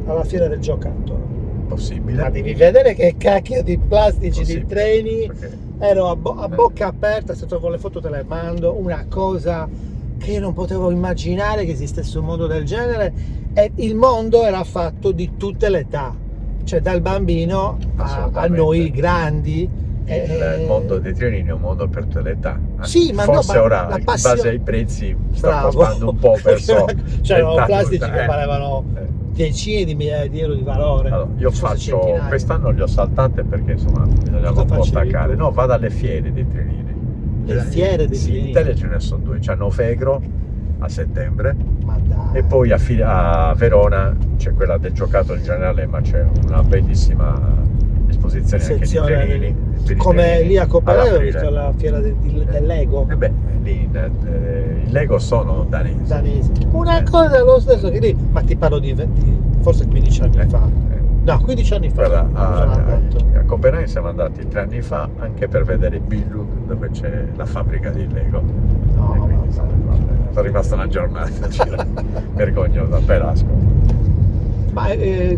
alla fiera del giocattolo. Possibile. Ma devi vedere che cacchio di plastici di Possibile. treni. Perché- Ero a bocca aperta, se trovo le foto te le mando, una cosa che io non potevo immaginare che esistesse un mondo del genere, e il mondo era fatto di tutte le età, cioè dal bambino a Assolutamente. noi grandi. Il mondo dei trenini è un mondo per tutte le età. Sì, ma forse no, ma ora la in passione- base ai prezzi sta Bravo. costando un po' verso c'erano l'età plastici adulta, che valevano decine di migliaia di euro di valore. Allora, io forse faccio centinaia. quest'anno le ho saltate perché insomma bisognava Cosa un po' facevi staccare. tu? No, vado alle fiere dei trenini. Le fiere dei Sì, trenini? in Italia ce ne sono 2, c'è Novegro a settembre Ma dai. e poi a Verona c'è quella del giocattolo in generale, ma c'è una bellissima esposizione anche di Sezione trenini. per i come trenini lì a Copenaghen ho all'aprile. visto la fiera del Lego E beh, lì i Lego sono danesi. danese. Una cosa lo stesso che lì, ma ti parlo di forse 15 anni fa. No, 15 anni fa. Guarda, sono andato. a Copenaghen siamo andati 3 anni fa anche per vedere Billund, dove c'è la fabbrica di Lego. No, E quindi, vabbè. sono rimasta una giornata vergognosa, Pelasco. Ma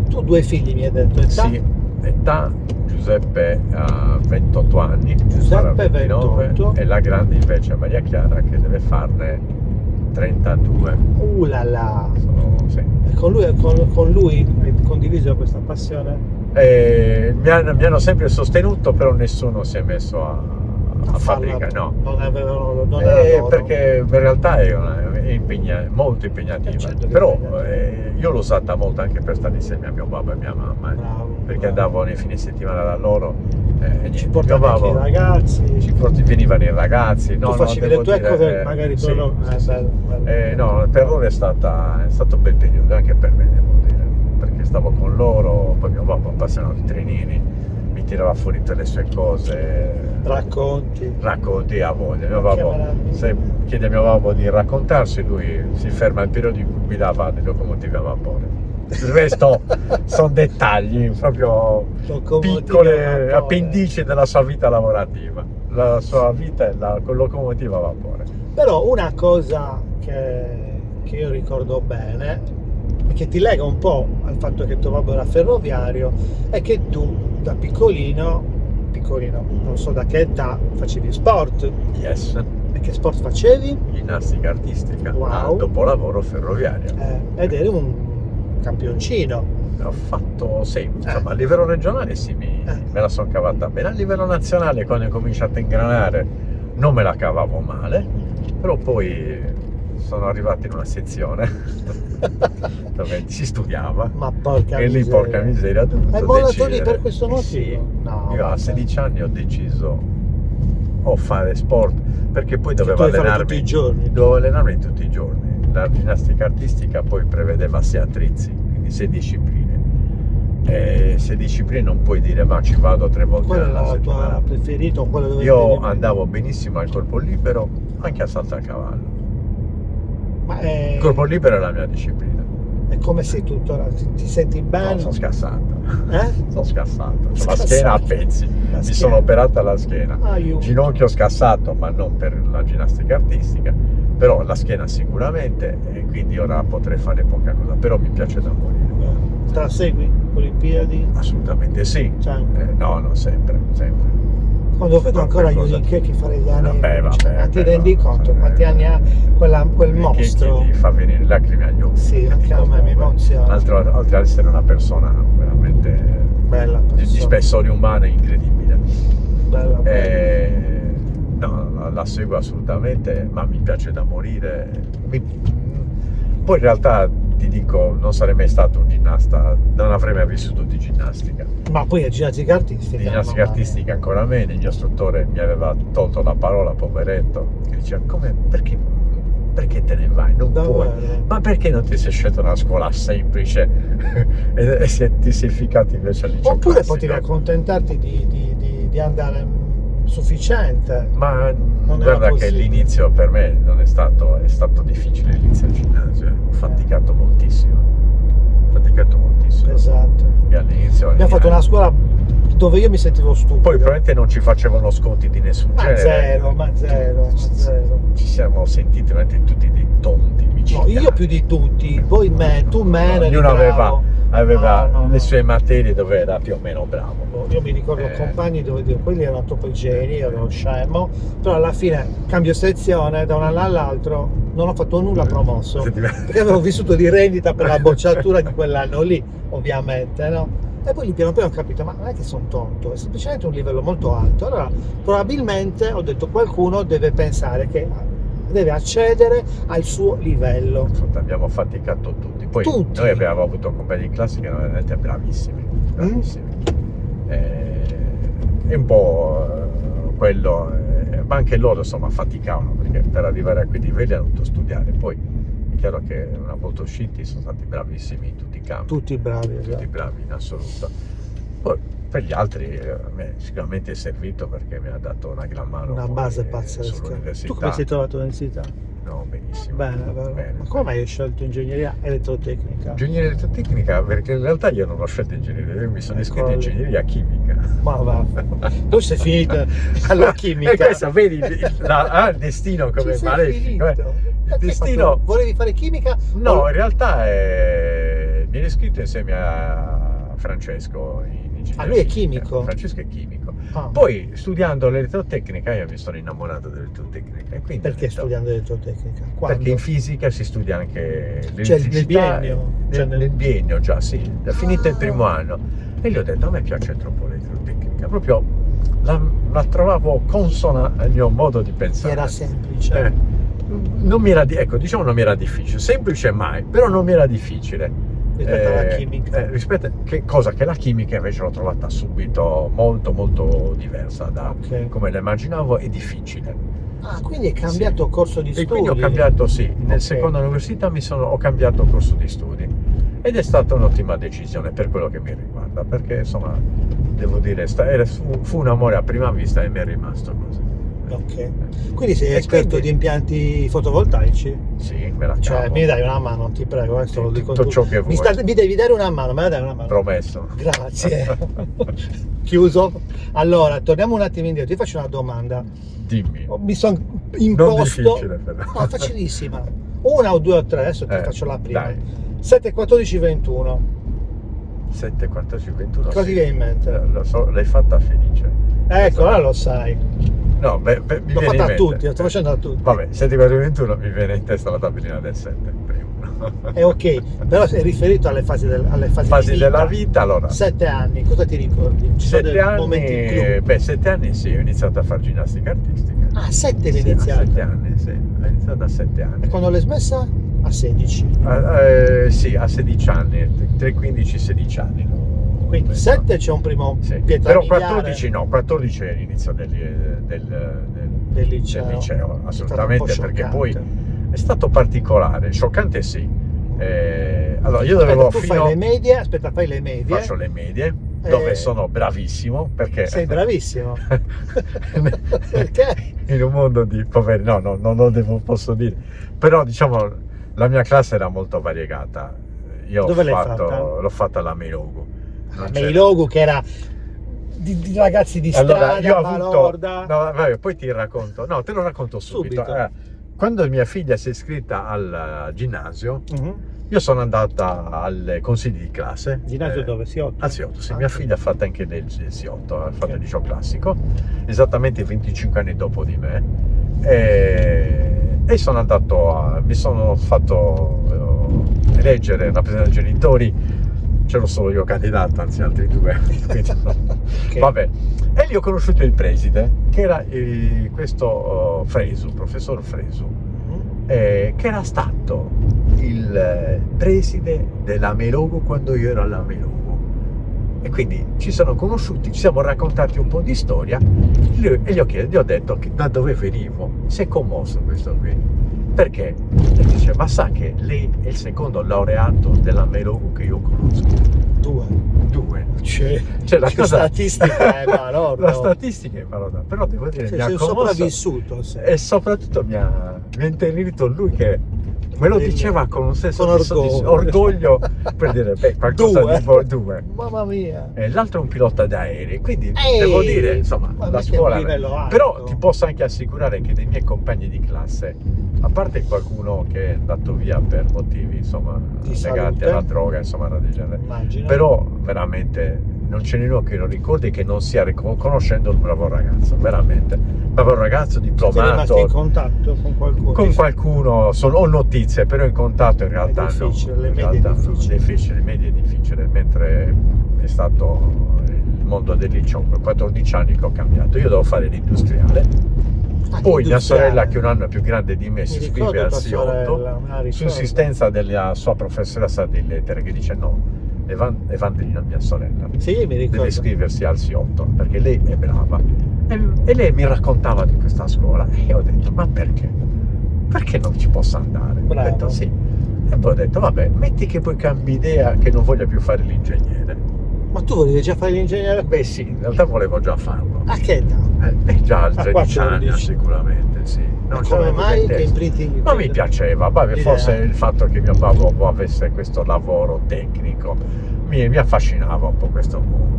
tu 2 figli mi hai detto, età? Sì, età Giuseppe ha 28 anni, Giuseppe, sarà 29, 28. e la grande invece è Maria Chiara che deve farne 32. La la. Sì. E con lui hai condiviso questa passione? Mi hanno sempre sostenuto, però nessuno si è messo a fabbrica, no. Non avevano, non era loro. Perché in realtà è molto impegnativa, Certo che però è impegnativa. io l'ho usata molto anche per stare insieme a mio babbo e mia mamma, Bravo, perché bravo. andavo nei fine settimana da loro e niente, Ci portavi anche i ragazzi. venivano i ragazzi, no, tu facevi devo le tue dire, cose magari sì, per loro. sì. Bello. No, per loro è stato un bel periodo, anche per me devo dire, perché stavo con loro, poi mio papà appassionato di trenini, mi tirava fuori tutte le sue cose, racconti a voglia. Mio papà, se chiede a mio papà di raccontarsi, lui si ferma al periodo in cui guidava le locomotive a vapore. Il resto sono dettagli, proprio piccole appendici della sua vita lavorativa. La sua vita è con locomotiva a vapore. Però una cosa che io ricordo bene e che ti lega un po' al fatto che tuo babbo era ferroviario è che tu da piccolino, non so da che età, facevi sport. Yes. E che sport facevi? Ginnastica artistica. Wow. Dopo lavoro ferroviario. Ed eri un campioncino. Ho fatto, sì, insomma, a livello regionale sì, me la sono cavata bene. A livello nazionale, quando ho cominciato a ingranare, non me la cavavo male, però poi sono arrivato in una sezione dove si studiava. Ma porca e miseria. Lì, porca miseria, ho dovuto hai mollato lì decidere. per questo motivo? Sì. No, Io a 16 anni ho deciso o fare sport, perché poi dovevo allenarmi tutti i giorni. La ginnastica artistica poi prevedeva 6 attrezzi, quindi 6 discipline. E 6 discipline non puoi dire ma ci vado 3 volte qual è alla la settimana. tua preferita? Io andavo benissimo al corpo libero, anche a salto a cavallo. Il corpo libero è la mia disciplina. E come sei tuttora? Ti senti bene? No, sono scassato. Sono scassato. La schiena a pezzi. Mi sono operata la schiena. Ginocchio scassato, ma non per la ginnastica artistica. Però la schiena sicuramente, e quindi ora potrei fare poca cosa. Però mi piace da morire. Te la segui? Olimpiadi? Assolutamente sì. No, sempre. Quando vedo ancora Yusuke che fa gli anni, vabbè, ti rendi conto quanti anni ha quel mostro? Che ti fa venire lacrime agli occhi. Sì, anche a me mi emoziona. Oltre ad essere una persona veramente bella di spessore umano incredibile. Bella. No, la seguo assolutamente, ma mi piace da morire. Poi in realtà ti dico, non sarei mai stato un ginnasta, non avrei mai vissuto di ginnastica. Ma poi è ginnastica artistica. Ginnastica artistica ancora meno. Il mio istruttore mi aveva tolto la parola, poveretto, che diceva perché te ne vai? Non puoi. Ma perché non ti sei scelto una scuola semplice e ti sei ficcato invece al liceo Oppure classico? potevi accontentarti di andare sufficiente. Ma guarda che l'inizio per me non è stato difficile, l'inizio al ginnasio. Ho faticato moltissimo. Esatto. E all'inizio abbiamo fatto una scuola dove io mi sentivo stupido. Poi probabilmente non ci facevano sconti di nessun genere. Ma zero. Ci siamo sentiti veramente tutti dei tonti. No, io più di tutti, poi tu meno. Ognuno aveva le sue materie dove era più o meno bravo. Io mi ricordo compagni dove quelli erano troppo geni, io ero scemo, però alla fine cambio sezione da un anno all'altro, non ho fatto nulla promosso, perché avevo vissuto di rendita per la bocciatura di quell'anno lì, ovviamente, no? E poi lì piano piano ho capito, ma non è che sono tonto, è semplicemente un livello molto alto. Allora probabilmente ho detto qualcuno deve pensare che deve accedere al suo livello. Abbiamo faticato tutti. Poi noi abbiamo avuto compagni di classe che erano veramente bravissimi. È un po' quello, ma anche loro insomma faticavano, perché per arrivare a quei livelli hanno dovuto studiare. Poi è chiaro che una volta usciti sono stati bravissimi in tutti i campi. Tutti bravi in assoluto. Poi per gli altri a me sicuramente è servito, perché mi ha dato una gran mano, una base pazzesca. Tu come sei trovato all'università? No, benissimo. Bene. Ma come hai scelto ingegneria elettrotecnica? Ingegneria elettrotecnica, perché in realtà io non ho scelto ingegneria, io mi sono iscritto in ingegneria chimica. Ma va, tu sei finito alla chimica. E questo, vedi, il destino come malefico. Il destino. Volevi fare chimica? No, in realtà mi ero iscritto insieme a Francesco in ingegneria. Lui è chimico? Francesco è chimico. Poi studiando l'elettrotecnica io mi sono innamorato dell'elettrotecnica. Perché studiando l'elettrotecnica? Quando? Perché in fisica si studia anche l'elettricità. Nel biennio già, sì. È finito il primo anno. E gli ho detto, a me piace troppo l'elettrotecnica. Proprio la trovavo consona al mio modo di pensare. Era semplice. Non mi era non mi era difficile. Semplice mai, però non mi era difficile. Rispetto alla chimica. Cosa che la chimica invece l'ho trovata subito molto molto diversa da come la immaginavo, e difficile. Quindi hai cambiato corso di studi? E quindi ho cambiato, nel secondo università ho cambiato corso di studi, ed è stata un'ottima decisione per quello che mi riguarda, perché insomma devo dire fu un amore a prima vista e mi è rimasto così. Ok, quindi sei E esperto quindi- di impianti fotovoltaici? Sì, me la Cioè, cavo. mi dai una mano, ti prego, questo lo dico Tutto tu. ciò che vuoi. Mi devi dare una mano, me la dai una mano? Promesso. Grazie. Chiuso? Allora, torniamo un attimo indietro, ti faccio una domanda. Dimmi. Mi sono Non imposto... difficile però. No, facilissima. Una o due o tre, adesso ti faccio la prima. Dai. 7, 14, 21. 7, 14, 21. Cosa ti viene in mente? Lo so, l'hai fatta felice. Ecco, allora lo sai. No, mi L'ho viene fatta in a mente. tutti, lo sto facendo a tutti. Vabbè, 7, 14, 21 mi viene in testa la tabellina del 7. È ok, però è riferito alle fasi, Fasi di della vita, allora. 7 anni, cosa ti ricordi? Ci sono 7 dei anni, momenti clou. beh, 7 anni sì, ho iniziato a fare ginnastica artistica. Ah, 7 l'hai Sì, iniziato. a 7 anni, sì, ho iniziato a 7 anni. E quando l'hai smessa? A 16. Sì, a 16 anni, tra i 15 e 16 anni. No? Quindi Beh, 7 c'è un primo sì. pietra Però miliare 14 no, 14 è l'inizio del liceo. assolutamente, È stato un po' perché poi scioccante. è stato particolare, scioccante sì. Allora io dovevo Aspetta, tu fai le medie, fai le medie. faccio le medie, dove sono bravissimo, perché Sei bravissimo. Perché? in un mondo di poveri, no, non lo posso dire, però diciamo la mia classe era molto variegata. Io Dove l'hai fatta? l'ho fatta alla Meilogo. Non c'era- Meilogo, che era di ragazzi di strada, Allora, io ho avuto, balorda. no, vabbè, poi ti racconto, no, te lo racconto subito. Subito. Quando mia figlia si è iscritta al ginnasio, Mhm. io sono andata alle consigli di classe. Ginnasio dove? Siotto? Al Siotto, sì, Ah, mia ok. figlia ha fatto anche del Siotto, ha fatto Ok. il liceo classico, esattamente 25 anni dopo di me, e sono andato mi sono fatto eleggere rappresentante dei genitori. C'ero solo io candidato, anzi altri due. Quindi, Ok. vabbè. E lì ho conosciuto il preside, che era questo Fresu, professor Fresu, Mhm. che era stato il preside della Meilogo quando io ero alla Meilogo. E quindi ci sono conosciuti, ci siamo raccontati un po' di storia e gli ho detto che da dove venivo. Si è commosso questo qui. Perché? E dice, ma sa che lei è il secondo laureato della Meilogo che io conosco. 2. C'è La cosa- statistica è balorda. La statistica è balorda, però devo dire, mi ha Sei un commosso. sopravvissuto. Sei. E soprattutto mi ha intenerito lui che me lo diceva con un senso Con di orgoglio per dire, beh, qualcosa di due. Mamma mia. E l'altro è un pilota d'aerei, quindi Ehi, devo dire, insomma, ma la mica è scuola. un livello alto. Però ti posso anche assicurare che dei miei compagni di classe, a parte qualcuno che è andato via per motivi, insomma, Di legati salute. alla droga, insomma, roba del genere. Immagino. Però veramente non c'è nessuno che lo ricordi che non sia conoscendo un bravo ragazzo, veramente. Bravo ragazzo, Siete rimasti in diplomato. contatto con qualcuno? Con qualcuno ho notizie, però in contatto in realtà difficile, le in medie realtà è difficile. le medie è difficile, mentre è stato il mondo del liceo per 14 anni che ho cambiato. Io devo fare l'industriale, Ah, poi mia industriale. sorella che è un anno più grande di me si Mi iscrive ricordo al tua sorella, Siotto me la ricordo. su insistenza della sua professoressa di lettere che dice no, Evangelina mia sorella Sì, mi deve ricordo. iscriversi al Siotto perché lei è brava e lei mi raccontava di questa scuola e io ho detto ma perché non ci posso andare? Bravo. Ho detto sì e poi ho detto vabbè, metti che poi cambi idea che non voglia più fare l'ingegnere. Ma tu volevi già fare l'ingegnere? Beh sì, in realtà volevo già farlo. A che età? Già a A 13 anni 14. sicuramente sì. Non E come c'avevo mai in che testa. imprinting? Non mi piaceva, vabbè, L'idea. forse il fatto che mio babbo avesse questo lavoro tecnico mi affascinava un po' questo mondo.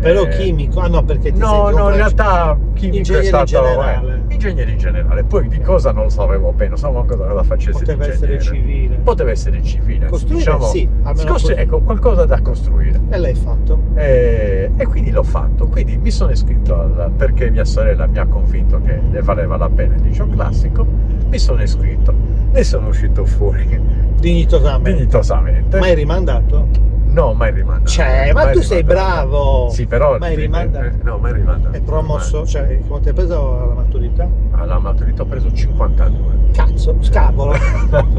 Però chimico? Ah no, perché ti sei No, in realtà chimico è Ingegnere in stato generale. ingegnere in generale. Poi di cosa non lo sapevo bene, non sapevo cosa facesse poteva essere l'ingegnere. civile. Poteva essere civile. Costruire diciamo, sì, almeno così. ecco, qualcosa da costruire. E l'hai fatto? E quindi l'ho fatto, quindi mi sono iscritto perché mia sorella mi ha convinto che ne valeva la pena il liceo classico, mi sono iscritto e sono uscito fuori dignitosamente. Mai rimandato? No, mai rimandato. Cioè, ma Mai tu sei rimandato. bravo! Sì, però Mai rimandato? No, mai rimandato. È promosso? Cioè, quanto hai preso alla maturità? Alla maturità ho preso 52. Cazzo, scavolo!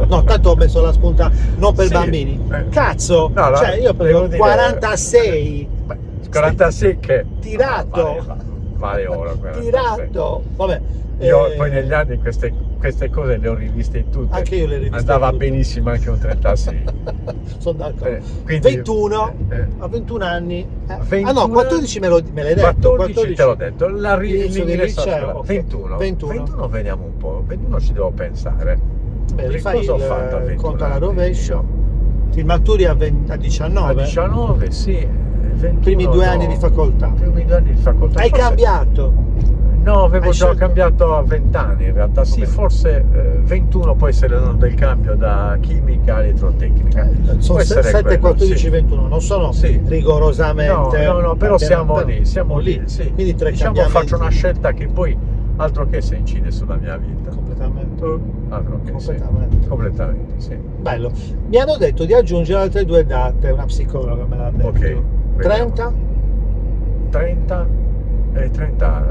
No, tanto ho messo la spunta non per Sì, bambini. eh. Cazzo! No, no, cioè, io ho devo preso dire- 46! Beh, 46 che Tirato. vale oro 46. Tirato! Vabbè. Io poi negli anni queste queste cose le ho riviste tutte. Anche io le riviste andava tutte. benissimo anche un 36. Sono d'accordo. Quindi, 21 a 21 anni. 21, ah no, 14 me l'hai detto. 14 te l'ho detto. L'inizio del l'ingresso a liceo, scuola. ok. 21. 21. Vediamo un po'. 21 ci devo pensare. Beh, Che rifai cosa ho fatto a 21 conto alla anni? rovescio. Ti maturi a 19. A 19, sì. 21, Primi 2 anni di facoltà. Primi 2 anni di facoltà. Hai Forse- cambiato. No, avevo Hai già scelto- cambiato a 20 anni in realtà, sì, Vabbè. forse 21 può essere l'anno del cambio da chimica a elettrotecnica. Sono Può essere 7, quello, 14, sì. 21, non sono Sì. rigorosamente. No, però siamo però lì, siamo lì, sì. Quindi 3 diciamo cambiamenti. faccio una scelta che poi altro che se incide sulla mia vita. Completamente. Altro che sì. Completamente. Completamente, sì. Bello. Mi hanno detto di aggiungere altre 2 date, una psicologa me l'ha detto. Ok, vediamo. 30? 30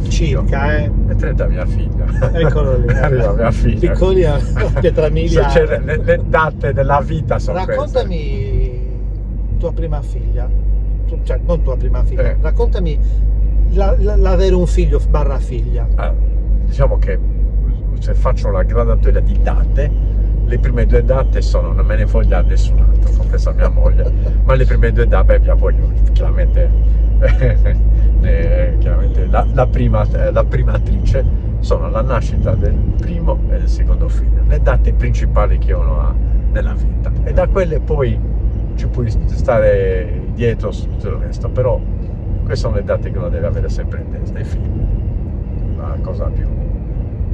Circa, e 30 mia figlia. Eccolo lì. Arriva mia figlia. Piccoli a pietra miliare. Cioè, le date della vita sono Raccontami tua prima figlia, cioè non tua prima figlia, Eh. raccontami l'avere un figlio barra figlia. diciamo che se faccio la gradatoria di date, le prime 2 date sono, non me ne voglia nessun altro, compresa mia moglie, ma le prime 2 date, mia moglie chiaramente la prima attrice sono la nascita del primo e del secondo figlio, le date principali che uno ha nella vita, e da quelle poi ci puoi stare dietro su tutto il resto, però queste sono le date che uno deve avere sempre in testa, i figli, la cosa più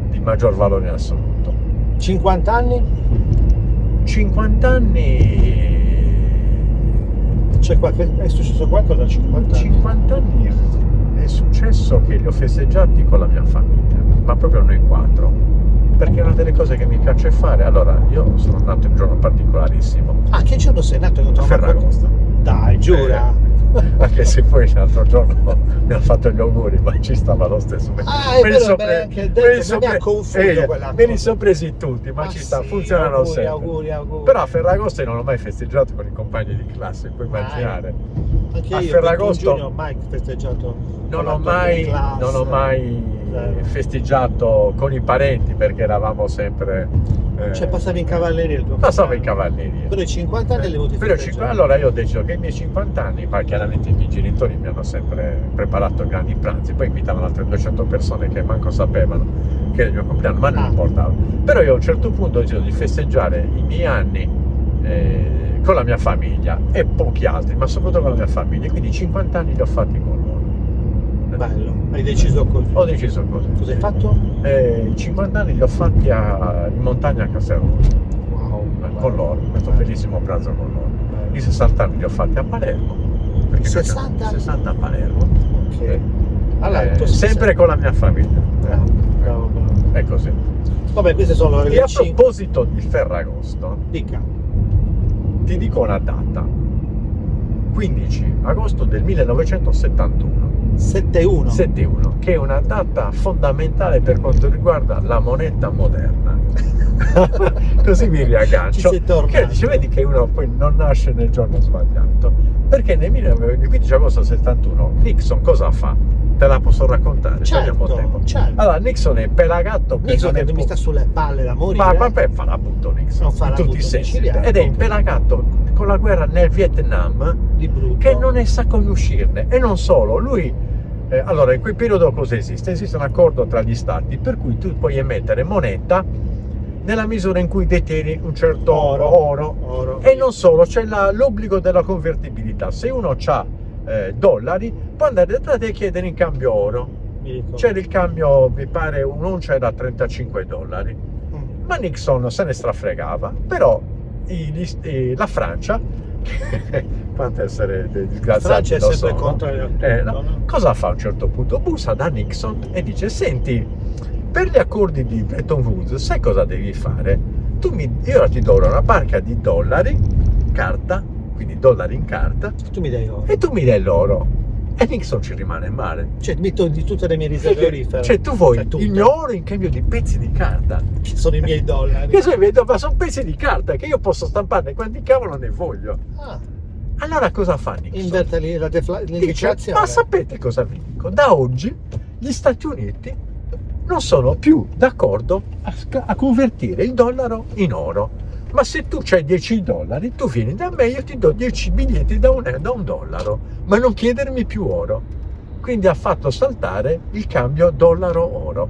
di maggior valore in assoluto. 50 anni? 50 anni. È successo qualcosa a 50 anni? 50 anni è successo che li ho festeggiati con la mia famiglia, ma proprio noi 4, perché è una delle cose che mi piace fare. Allora, io sono nato in un giorno particolarissimo, Ah, che giorno sei nato? Non a Ferragosto. Dai, giura. Anche se poi l'altro giorno mi hanno fatto gli auguri, ma ci stava lo stesso. Ah, è vero, me l'hai anche detto, mi ha confuso quella me li cosa. sono presi tutti, ma ci sta, funzionano auguri, sempre. Auguri. Però a Ferragosto non l'ho mai festeggiato con i compagni di classe, puoi immaginare. Anche a io Ferragosto non ho mai festeggiato. non con la ho tua mai, classe. non ho mai Zero. festeggiato con i parenti, perché eravamo sempre Cioè passavi in cavalleria il tuo passavo in compleanno. cavalleria. Però i 50 anni li hai avuti Però festeggiati. allora io ho deciso che i miei 50 anni, ma chiaramente i miei genitori mi hanno sempre preparato grandi pranzi, poi invitavano altre 200 persone che manco sapevano che era il mio compleanno, ma non importava. Però io a un certo punto ho deciso di festeggiare i miei anni con la mia famiglia e pochi altri, ma soprattutto con la mia famiglia, quindi 50 anni li ho fatti con loro. Bello, hai deciso così. Ho deciso così. Cosa hai fatto? 50 anni li ho fatti in montagna a Caserta. Wow. Con loro, questo bellissimo pranzo con loro. I 60 anni li ho fatti a Palermo. Perché 60? 60 a Palermo. Ok. Allora, Sempre con la mia famiglia. Bravo. È così. Vabbè, queste sono E le a 5. proposito di Ferragosto, Dica. ti dico una data. 15 agosto del 1971. 7-1. 71, che è una data fondamentale per quanto riguarda la moneta moderna. Così mi riaggancio. Ci sei tornato. Che dice, vedi che uno poi non nasce nel giorno sbagliato, perché nel 15 agosto 71 Nixon cosa fa? Te la posso raccontare? Se abbiamo tempo. Certo. Allora Nixon è pelagatto, Nixon che mi sta sulle palle da morire. ma vabbè, fa la butto Nixon Non fa in la tutti butto i sensi, siciliano. ed è impelagatto con la guerra nel Vietnam, Di brutto. che non ne sa come uscirne. E non solo, lui allora in quel periodo cosa esiste? Esiste un accordo tra gli stati per cui tu puoi emettere moneta nella misura in cui detieni un certo oro. E non solo, c'è l'obbligo della convertibilità. Se uno ha dollari, può andare da te e chiedere in cambio oro. C'era il cambio, mi pare un'oncia era $35, ma Nixon se ne strafregava. Però la Francia quanto essere disgraziati Francia è sempre contro cosa fa a un certo punto? Bussa da Nixon e dice: senti, per gli accordi di Bretton Woods sai cosa devi fare? Io ti do una barca di dollari, carta, quindi dollari in carta, tu mi dai oro. e tu mi dai l'oro. E Nixon ci rimane male. Cioè metto di tutte le mie riserve orifere. Cioè tu vuoi tutto. il mio oro in cambio di pezzi di carta. Che sono i miei dollari. Che sono i miei dollari? Ma sono pezzi di carta che io posso stamparne quanti cavolo ne voglio. Allora cosa fa Nixon? Inverte Dice, l'inflazione. ma sapete cosa vi dico? Da oggi gli Stati Uniti non sono più d'accordo a convertire il dollaro in oro. Ma se tu c'hai $10, tu vieni da me, io ti do 10 biglietti da un dollaro, ma non chiedermi più oro. Quindi ha fatto saltare il cambio dollaro-oro.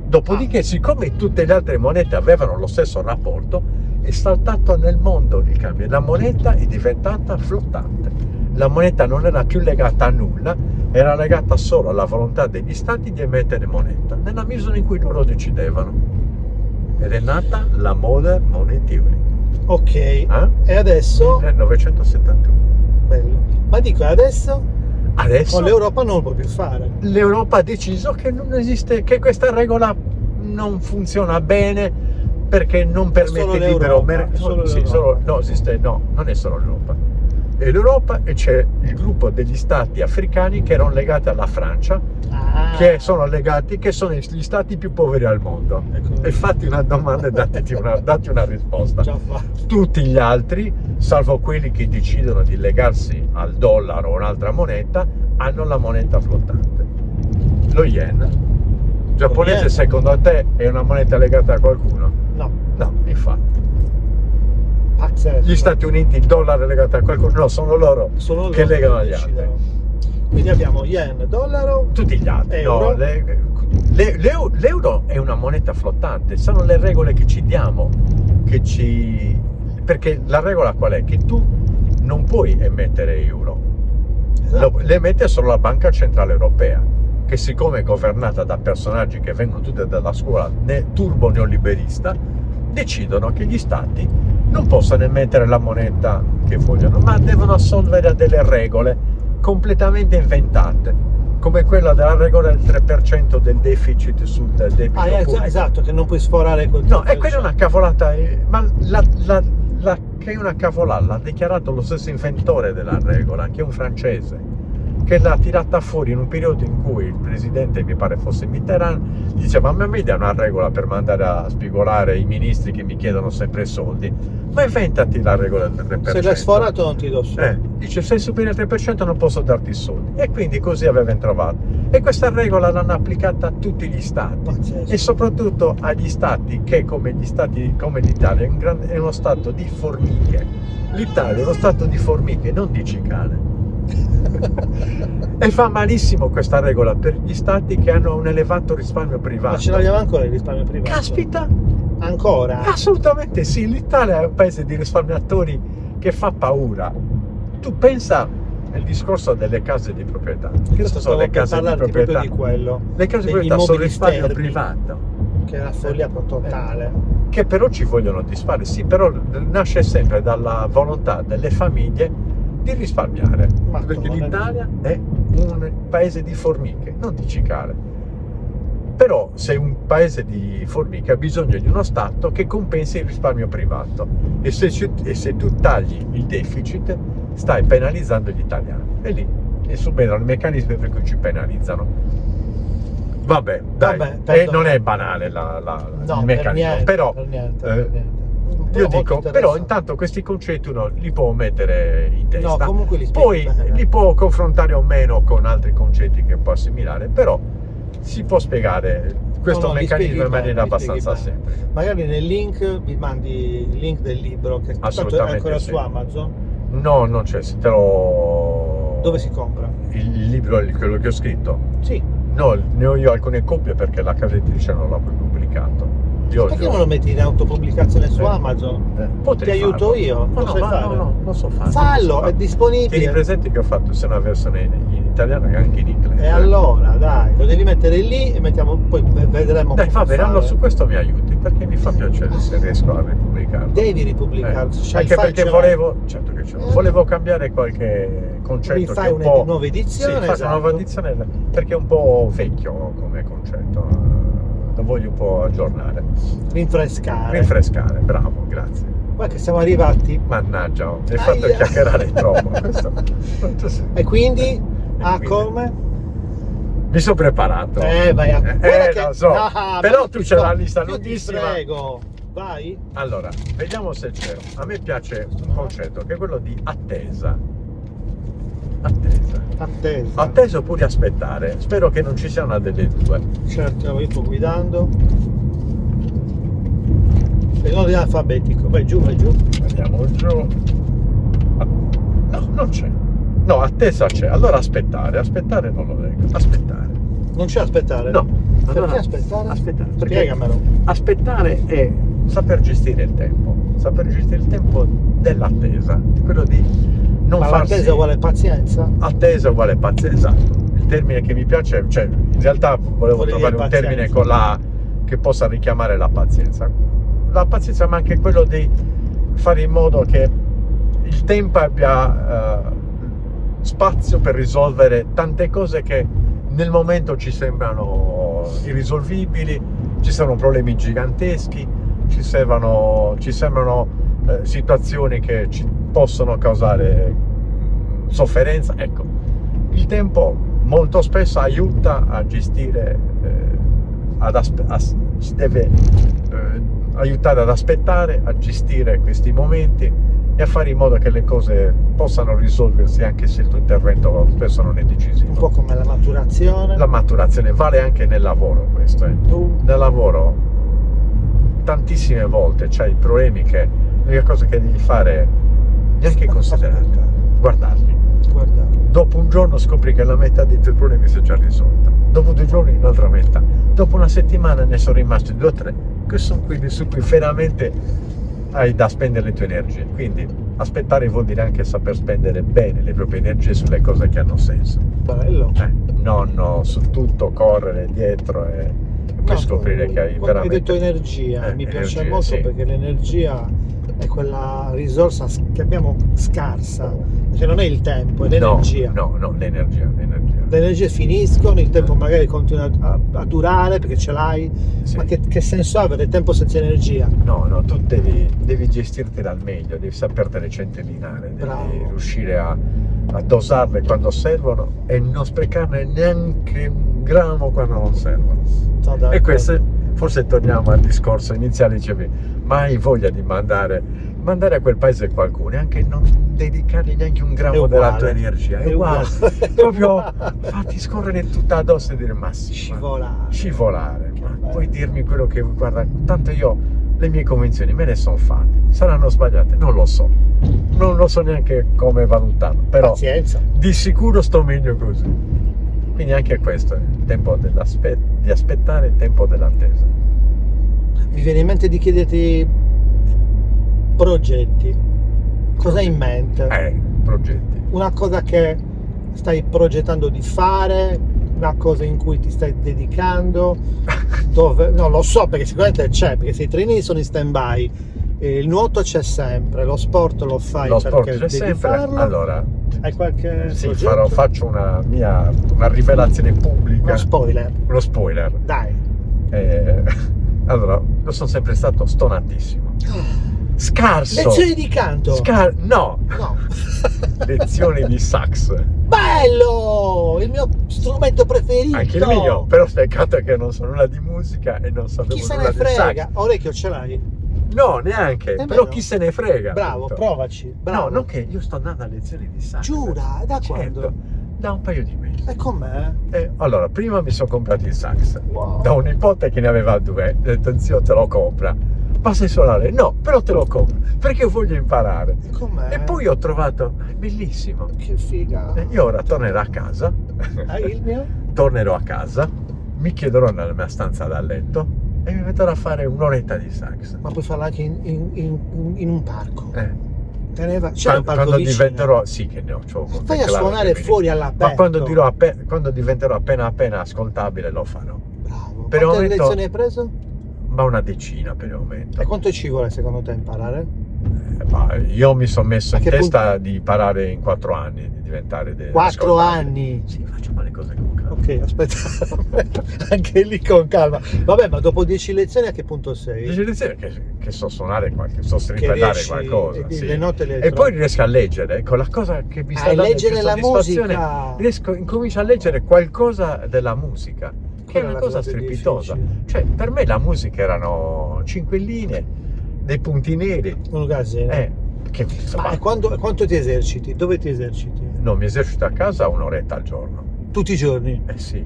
Dopodiché, siccome tutte le altre monete avevano lo stesso rapporto, è saltato nel mondo il cambio. La moneta è diventata flottante. La moneta non era più legata a nulla, era legata solo alla volontà degli stati di emettere moneta, nella misura in cui loro decidevano. Ed è nata la Modern Money Theory. Ok, e adesso? Nel 1971. Bello. Ma dico, adesso Adesso con l'Europa non lo può più fare. l'Europa ha deciso che non esiste, che questa regola non funziona bene perché non permette il libero mercato. No, non è solo l'Europa. È l'Europa e c'è il gruppo degli stati africani che erano legati alla Francia, che sono gli stati più poveri al mondo. Ecco. E fatti una domanda e dati una risposta. Già fatto. Tutti gli altri, salvo quelli che decidono di legarsi al dollaro o un'altra moneta, hanno la moneta flottante. Lo yen giapponese, yen. secondo te è una moneta legata a qualcuno? No, No, infatti. pazzesco. Gli Stati Uniti, il dollaro è legato a qualcuno? No, sono loro Solo che loro legano agli decidono. altri. Quindi abbiamo yen, dollaro, Tutti gli altri. Euro. No, l'euro è una moneta flottante, sono le regole che ci diamo, perché la regola qual è? Che tu non puoi emettere euro, esatto. le emette solo la Banca Centrale Europea, che siccome è governata da personaggi che vengono tutti dalla scuola turbo neoliberista, decidono che gli stati non possono emettere la moneta che vogliono, ma devono assolvere a delle regole completamente inventate, come quella della regola del 3% del deficit sul debito pubblico. Esatto, che non puoi sforare quel No, e quella è una cavolata, ma che è una cavolata, l'ha dichiarato lo stesso inventore della regola, che è un francese, che l'ha tirata fuori in un periodo in cui il presidente, mi pare fosse Mitterrand, diceva: ma mi dai una regola per mandare a spigolare i ministri che mi chiedono sempre soldi, ma inventati la regola del 3%. Se l'hai sforato non ti do soldi. Dice: sei superiore al 3% non posso darti soldi, e quindi così avevano trovato, e questa regola l'hanno applicata a tutti gli stati. Pazzesco. E soprattutto agli stati che, come l'Italia, è uno stato di formiche. L'Italia è uno stato di formiche, non di cicale. E fa malissimo questa regola per gli stati che hanno un elevato risparmio privato. Ma ce l'abbiamo ancora il risparmio privato? Caspita! Ancora? Assolutamente sì, l'Italia è un paese di risparmiatori che fa paura. Tu pensa al discorso delle case di proprietà. Che sono le case di proprietà? Di quello. Le case di Degli proprietà sono immobili risparmio sterili, privato. che è una follia totale. Che però ci vogliono disfare, sì, però nasce sempre dalla volontà delle famiglie di risparmiare, perché l'Italia è un paese di formiche, non di cicale. Però se un paese di formiche ha bisogno di uno Stato che compensi il risparmio privato, e se tu tagli il deficit stai penalizzando gli italiani, e lì subentrano i meccanismi per cui ci penalizzano. Vabbè, dai, e non è banale il meccanismo, però per niente. io dico, però intanto questi concetti uno li può mettere in testa, no, comunque poi li può confrontare o meno con altri concetti che può assimilare, però si può spiegare questo meccanismo in maniera abbastanza semplice. Magari nel link mi mandi il link del libro, che tanto è ancora su Amazon. No, non c'è, se te lo... Dove si compra? Il libro, quello che ho scritto? Sì. No, ne ho io alcune copie perché la casa editrice non l'ha poi pubblicato. Perché non lo metti in autopubblicazione su Amazon? Ti aiuto io? No, non so fare. Fallo, è disponibile. Tieni presente che ho fatto sia una versione in italiano che anche in inglese. E allora, dai, lo devi mettere lì e poi vedremo. Dai, va bene, allora su questo mi aiuti, perché mi fa piacere se riesco a ripubblicarlo. Devi ripubblicarlo. Anche perché volevo, certo che ce l'ho, volevo cambiare qualche concetto. Rifai una nuova edizione? Sì, faccio una nuova edizione perché è un po' vecchio come concetto. Lo voglio un po' aggiornare. Rinfrescare, bravo, grazie. Guarda che siamo arrivati. Mannaggia, mi hai fatto chiacchierare troppo. E quindi, come? Mi sono preparato. Vai a... lo so. Però tu c'è la lista lunghissima. Ti prego, vai. Allora, vediamo se c'è. A me piace un concetto che è quello di attesa. Attesa. Attesa oppure aspettare. Spero che non ci sia una delle due. Certo, io sto guidando. E in ordine alfabetico. Vai giù, vai giù. Andiamo giù. No, non c'è. No, attesa c'è. Allora aspettare. Aspettare non lo leggo. Aspettare. Non c'è aspettare? No. Perché Allora, aspettare? Aspettare. Perché Spiegamelo. aspettare è saper gestire il tempo. Saper gestire il tempo dell'attesa. Quello di non Ma farsi... l'attesa uguale pazienza? Attesa uguale pazienza. Esatto. Il termine che mi piace, cioè in realtà volevo Vuol trovare dire un termine pazienza. con la che possa richiamare la pazienza. La pazienza, ma anche quello di fare in modo che il tempo abbia spazio per risolvere tante cose che nel momento ci sembrano irrisolvibili, ci sembrano problemi giganteschi, ci sembrano situazioni che ci possono causare sofferenza. Ecco, il tempo molto spesso aiuta a gestire, ci deve aiutare ad aspettare, a gestire questi momenti e a fare in modo che le cose possano risolversi anche se il tuo intervento spesso non è decisivo. Un po' come la maturazione. La maturazione vale anche nel lavoro, questo. Nel lavoro tantissime volte c'hai problemi che l'unica cosa che devi fare neanche considerare, guardarli. Guarda. Dopo un giorno scopri che la metà dei tuoi problemi si è già risolta. Dopo 2 giorni un'altra metà. Dopo una settimana ne sono rimasti 2 o 3, che sono quelli su cui veramente hai da spendere le tue energie. Quindi aspettare vuol dire anche saper spendere bene le proprie energie sulle cose che hanno senso. Bello. Non su tutto correre dietro e poi scoprire che hai Quando veramente... hai detto energia, mi piace energia, molto sì. perché l'energia è quella risorsa che abbiamo scarsa, perché non è il tempo, è l'energia. No, l'energia. Le energie finiscono, il tempo magari continua a durare perché ce l'hai, Sì. ma che senso ha avere tempo senza energia? No, tu devi gestirtela al meglio, devi sapertele centellinare, devi Bravo. riuscire a dosarle quando servono e non sprecarne neanche un grammo quando non servono. E questo, forse torniamo al discorso iniziale, dicevi, ma hai voglia di mandare a quel paese qualcuno e anche non dedicargli neanche un grammo della tua energia, è uguale. Proprio fatti scorrere tutta addosso e dire ma sì, scivolare, ma puoi dirmi quello che guarda, tanto io le mie convinzioni me ne sono fatte, saranno sbagliate, non lo so neanche come valutarlo, però Pazienza. di sicuro sto meglio così. Quindi anche questo è il tempo di aspettare, il tempo dell'attesa. Mi viene in mente di chiederti progetti. Cosa hai in mente? Progetti. Una cosa che stai progettando di fare, una cosa in cui ti stai dedicando, dove... No, lo so perché sicuramente c'è, perché se i treni sono in stand-by, il nuoto c'è sempre, lo sport lo fai Lo perché sport c'è devi sempre. farlo. Allora, Hai qualche sì, progetto? faccio una rivelazione pubblica. Uno spoiler. Uno spoiler. Dai. Allora, io sono sempre stato stonatissimo. Scarso. Lezioni di canto. No. No. Lezioni di sax. Bello! Il mio strumento preferito. Anche il mio, però peccato che non so nulla di musica e non sapevo Chi se nulla ne di sax. frega? Orecchio ce l'hai? No, neanche, però Nemmeno. chi se ne frega. Bravo, appunto. provaci. Bravo. No, non che io sto andando a lezioni di sax. Giura, da Certo, quando? Da un paio di mesi. E com'è? Allora, prima mi sono comprato il sax. Wow. Da un nipote che ne aveva 2. Ho detto, zio, te lo compra. Ma sai suonare? No, però te lo compro. Perché voglio imparare. E com'è? E poi ho trovato, bellissimo. Che figa. Io ora tornerò a casa. Hai il mio? Tornerò a casa, mi chiederò nella mia stanza da letto e mi metterò a fare un'oretta di sax. Ma puoi farlo anche in un parco. C'è un parco Quando vicino. diventerò, sì che ne ho, Vai a suonare fuori all'aperto. ma quando diventerò appena ascoltabile lo farò. Bravo. Per il Quante momento- lezioni hai preso? Ma una decina per il momento. E quanto ci vuole secondo te imparare? Ma io mi sono messo A in che testa di imparare in 4 anni, di diventare 4 ascoltabile. anni? Sì, faccio le cose con calma. Ok, aspetta. Anche lì con calma. Vabbè, ma dopo 10 lezioni a che punto sei? 10 lezioni che so suonare so strimpellare riesci- qualcosa, e sì. le note le E trovi. poi riesco a leggere, ecco, la cosa che mi sta dando leggere più la soddisfazione, musica. incomincio a leggere qualcosa della musica, che è Quella una è la cosa cosa strepitosa. difficile. Cioè, per me la musica erano 5 linee, dei punti neri, Un casino. che insomma, Ma e quanto ti eserciti? Dove ti eserciti? No, mi esercito a casa un'oretta al giorno. Tutti i giorni? Sì.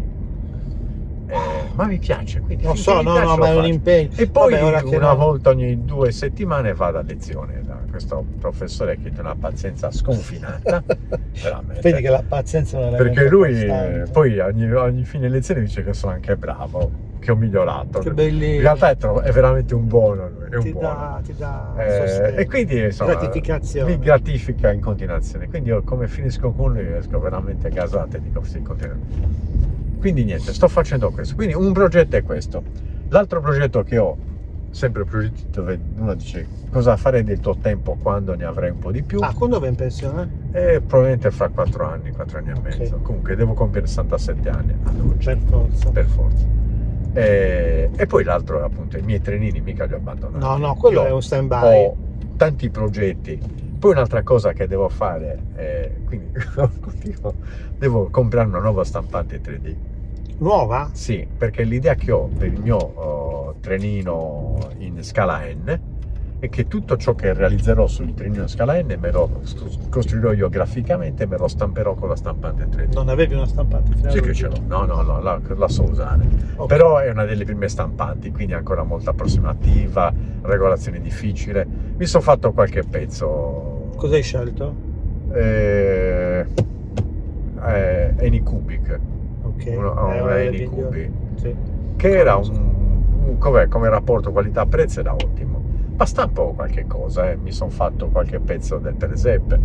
Ma mi piace, quindi Non finché so, mi no, piace no, lo ma è un faccio. impegno. E poi Vabbè, ora che una no. volta ogni 2 settimane vado a lezione da questo professore che ha una pazienza sconfinata, veramente. Vedi che la pazienza non è Perché lui costante. poi ogni fine lezione dice che sono anche bravo, che ho migliorato. Che belli. In realtà è veramente un buono lui, è un ti buono. dà sostegno. E quindi insomma gratificazione. mi gratifica in continuazione. Quindi io come finisco con lui esco veramente gasato e dico sì, continua. Quindi niente, sto facendo questo. Quindi un progetto è questo. L'altro progetto che ho, sempre progetti dove uno dice cosa fare del tuo tempo quando ne avrai un po' di più. Quando vai in pensione? Probabilmente fra 4 anni e mezzo. Comunque devo compiere 67 anni ad oggi. Per forza. E poi l'altro è appunto i miei trenini, mica li ho abbandonati. No, quello è un stand-by. Ho tanti progetti. Poi un'altra cosa che devo fare, quindi devo comprare una nuova stampante 3D. Nuova? Sì, perché l'idea che ho per il mio trenino in scala N è che tutto ciò che realizzerò sul trenino in scala N me lo costruirò io graficamente e me lo stamperò con la stampante 3D. Non avevi una stampante? Sì che ce l'ho, no, la so usare. Okay. Però è una delle prime stampanti, quindi ancora molta approssimativa, regolazione difficile. Mi sono fatto qualche pezzo. Cosa hai scelto? Anycubic. Ok. Una Anycubic. Sì. Che era come rapporto qualità-prezzo era ottimo. Ma stampo qualche cosa, mi sono fatto qualche pezzo del presepe.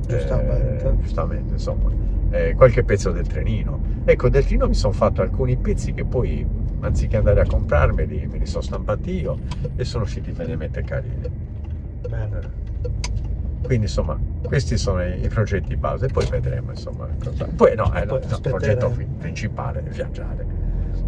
Giustamente, insomma. Qualche pezzo del trenino. Ecco, del trenino mi sono fatto alcuni pezzi che poi, anziché andare a comprarmeli, me li sono stampati io e sono usciti veramente carini. Bene. Quindi insomma questi sono i progetti base, poi vedremo insomma cosa. Poi il progetto principale è viaggiare.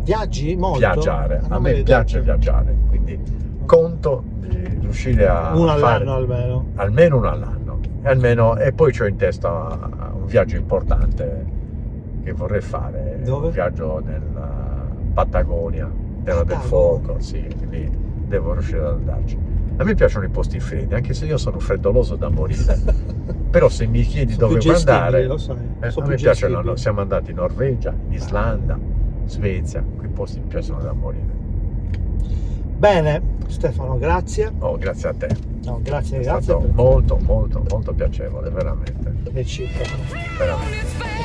Viaggi molto? Viaggiare, a me piace viaggiare, quindi conto di riuscire a uno fare all'anno almeno uno all'anno, e poi c'ho in testa un viaggio importante che vorrei fare. Dove? Un viaggio nella Patagonia, Terra del Fuoco, sì, lì devo riuscire ad andarci. A me piacciono i posti freddi, anche se io sono freddoloso da morire. Però se mi chiedi dove vuoi andare, lo sai. A me piacciono. Siamo andati in Norvegia, in Islanda, Svezia, quei posti mi piacciono da morire. Bene, Stefano, grazie. Grazie a te. No, grazie. È stato molto piacevole, veramente. Reciproco. Veramente.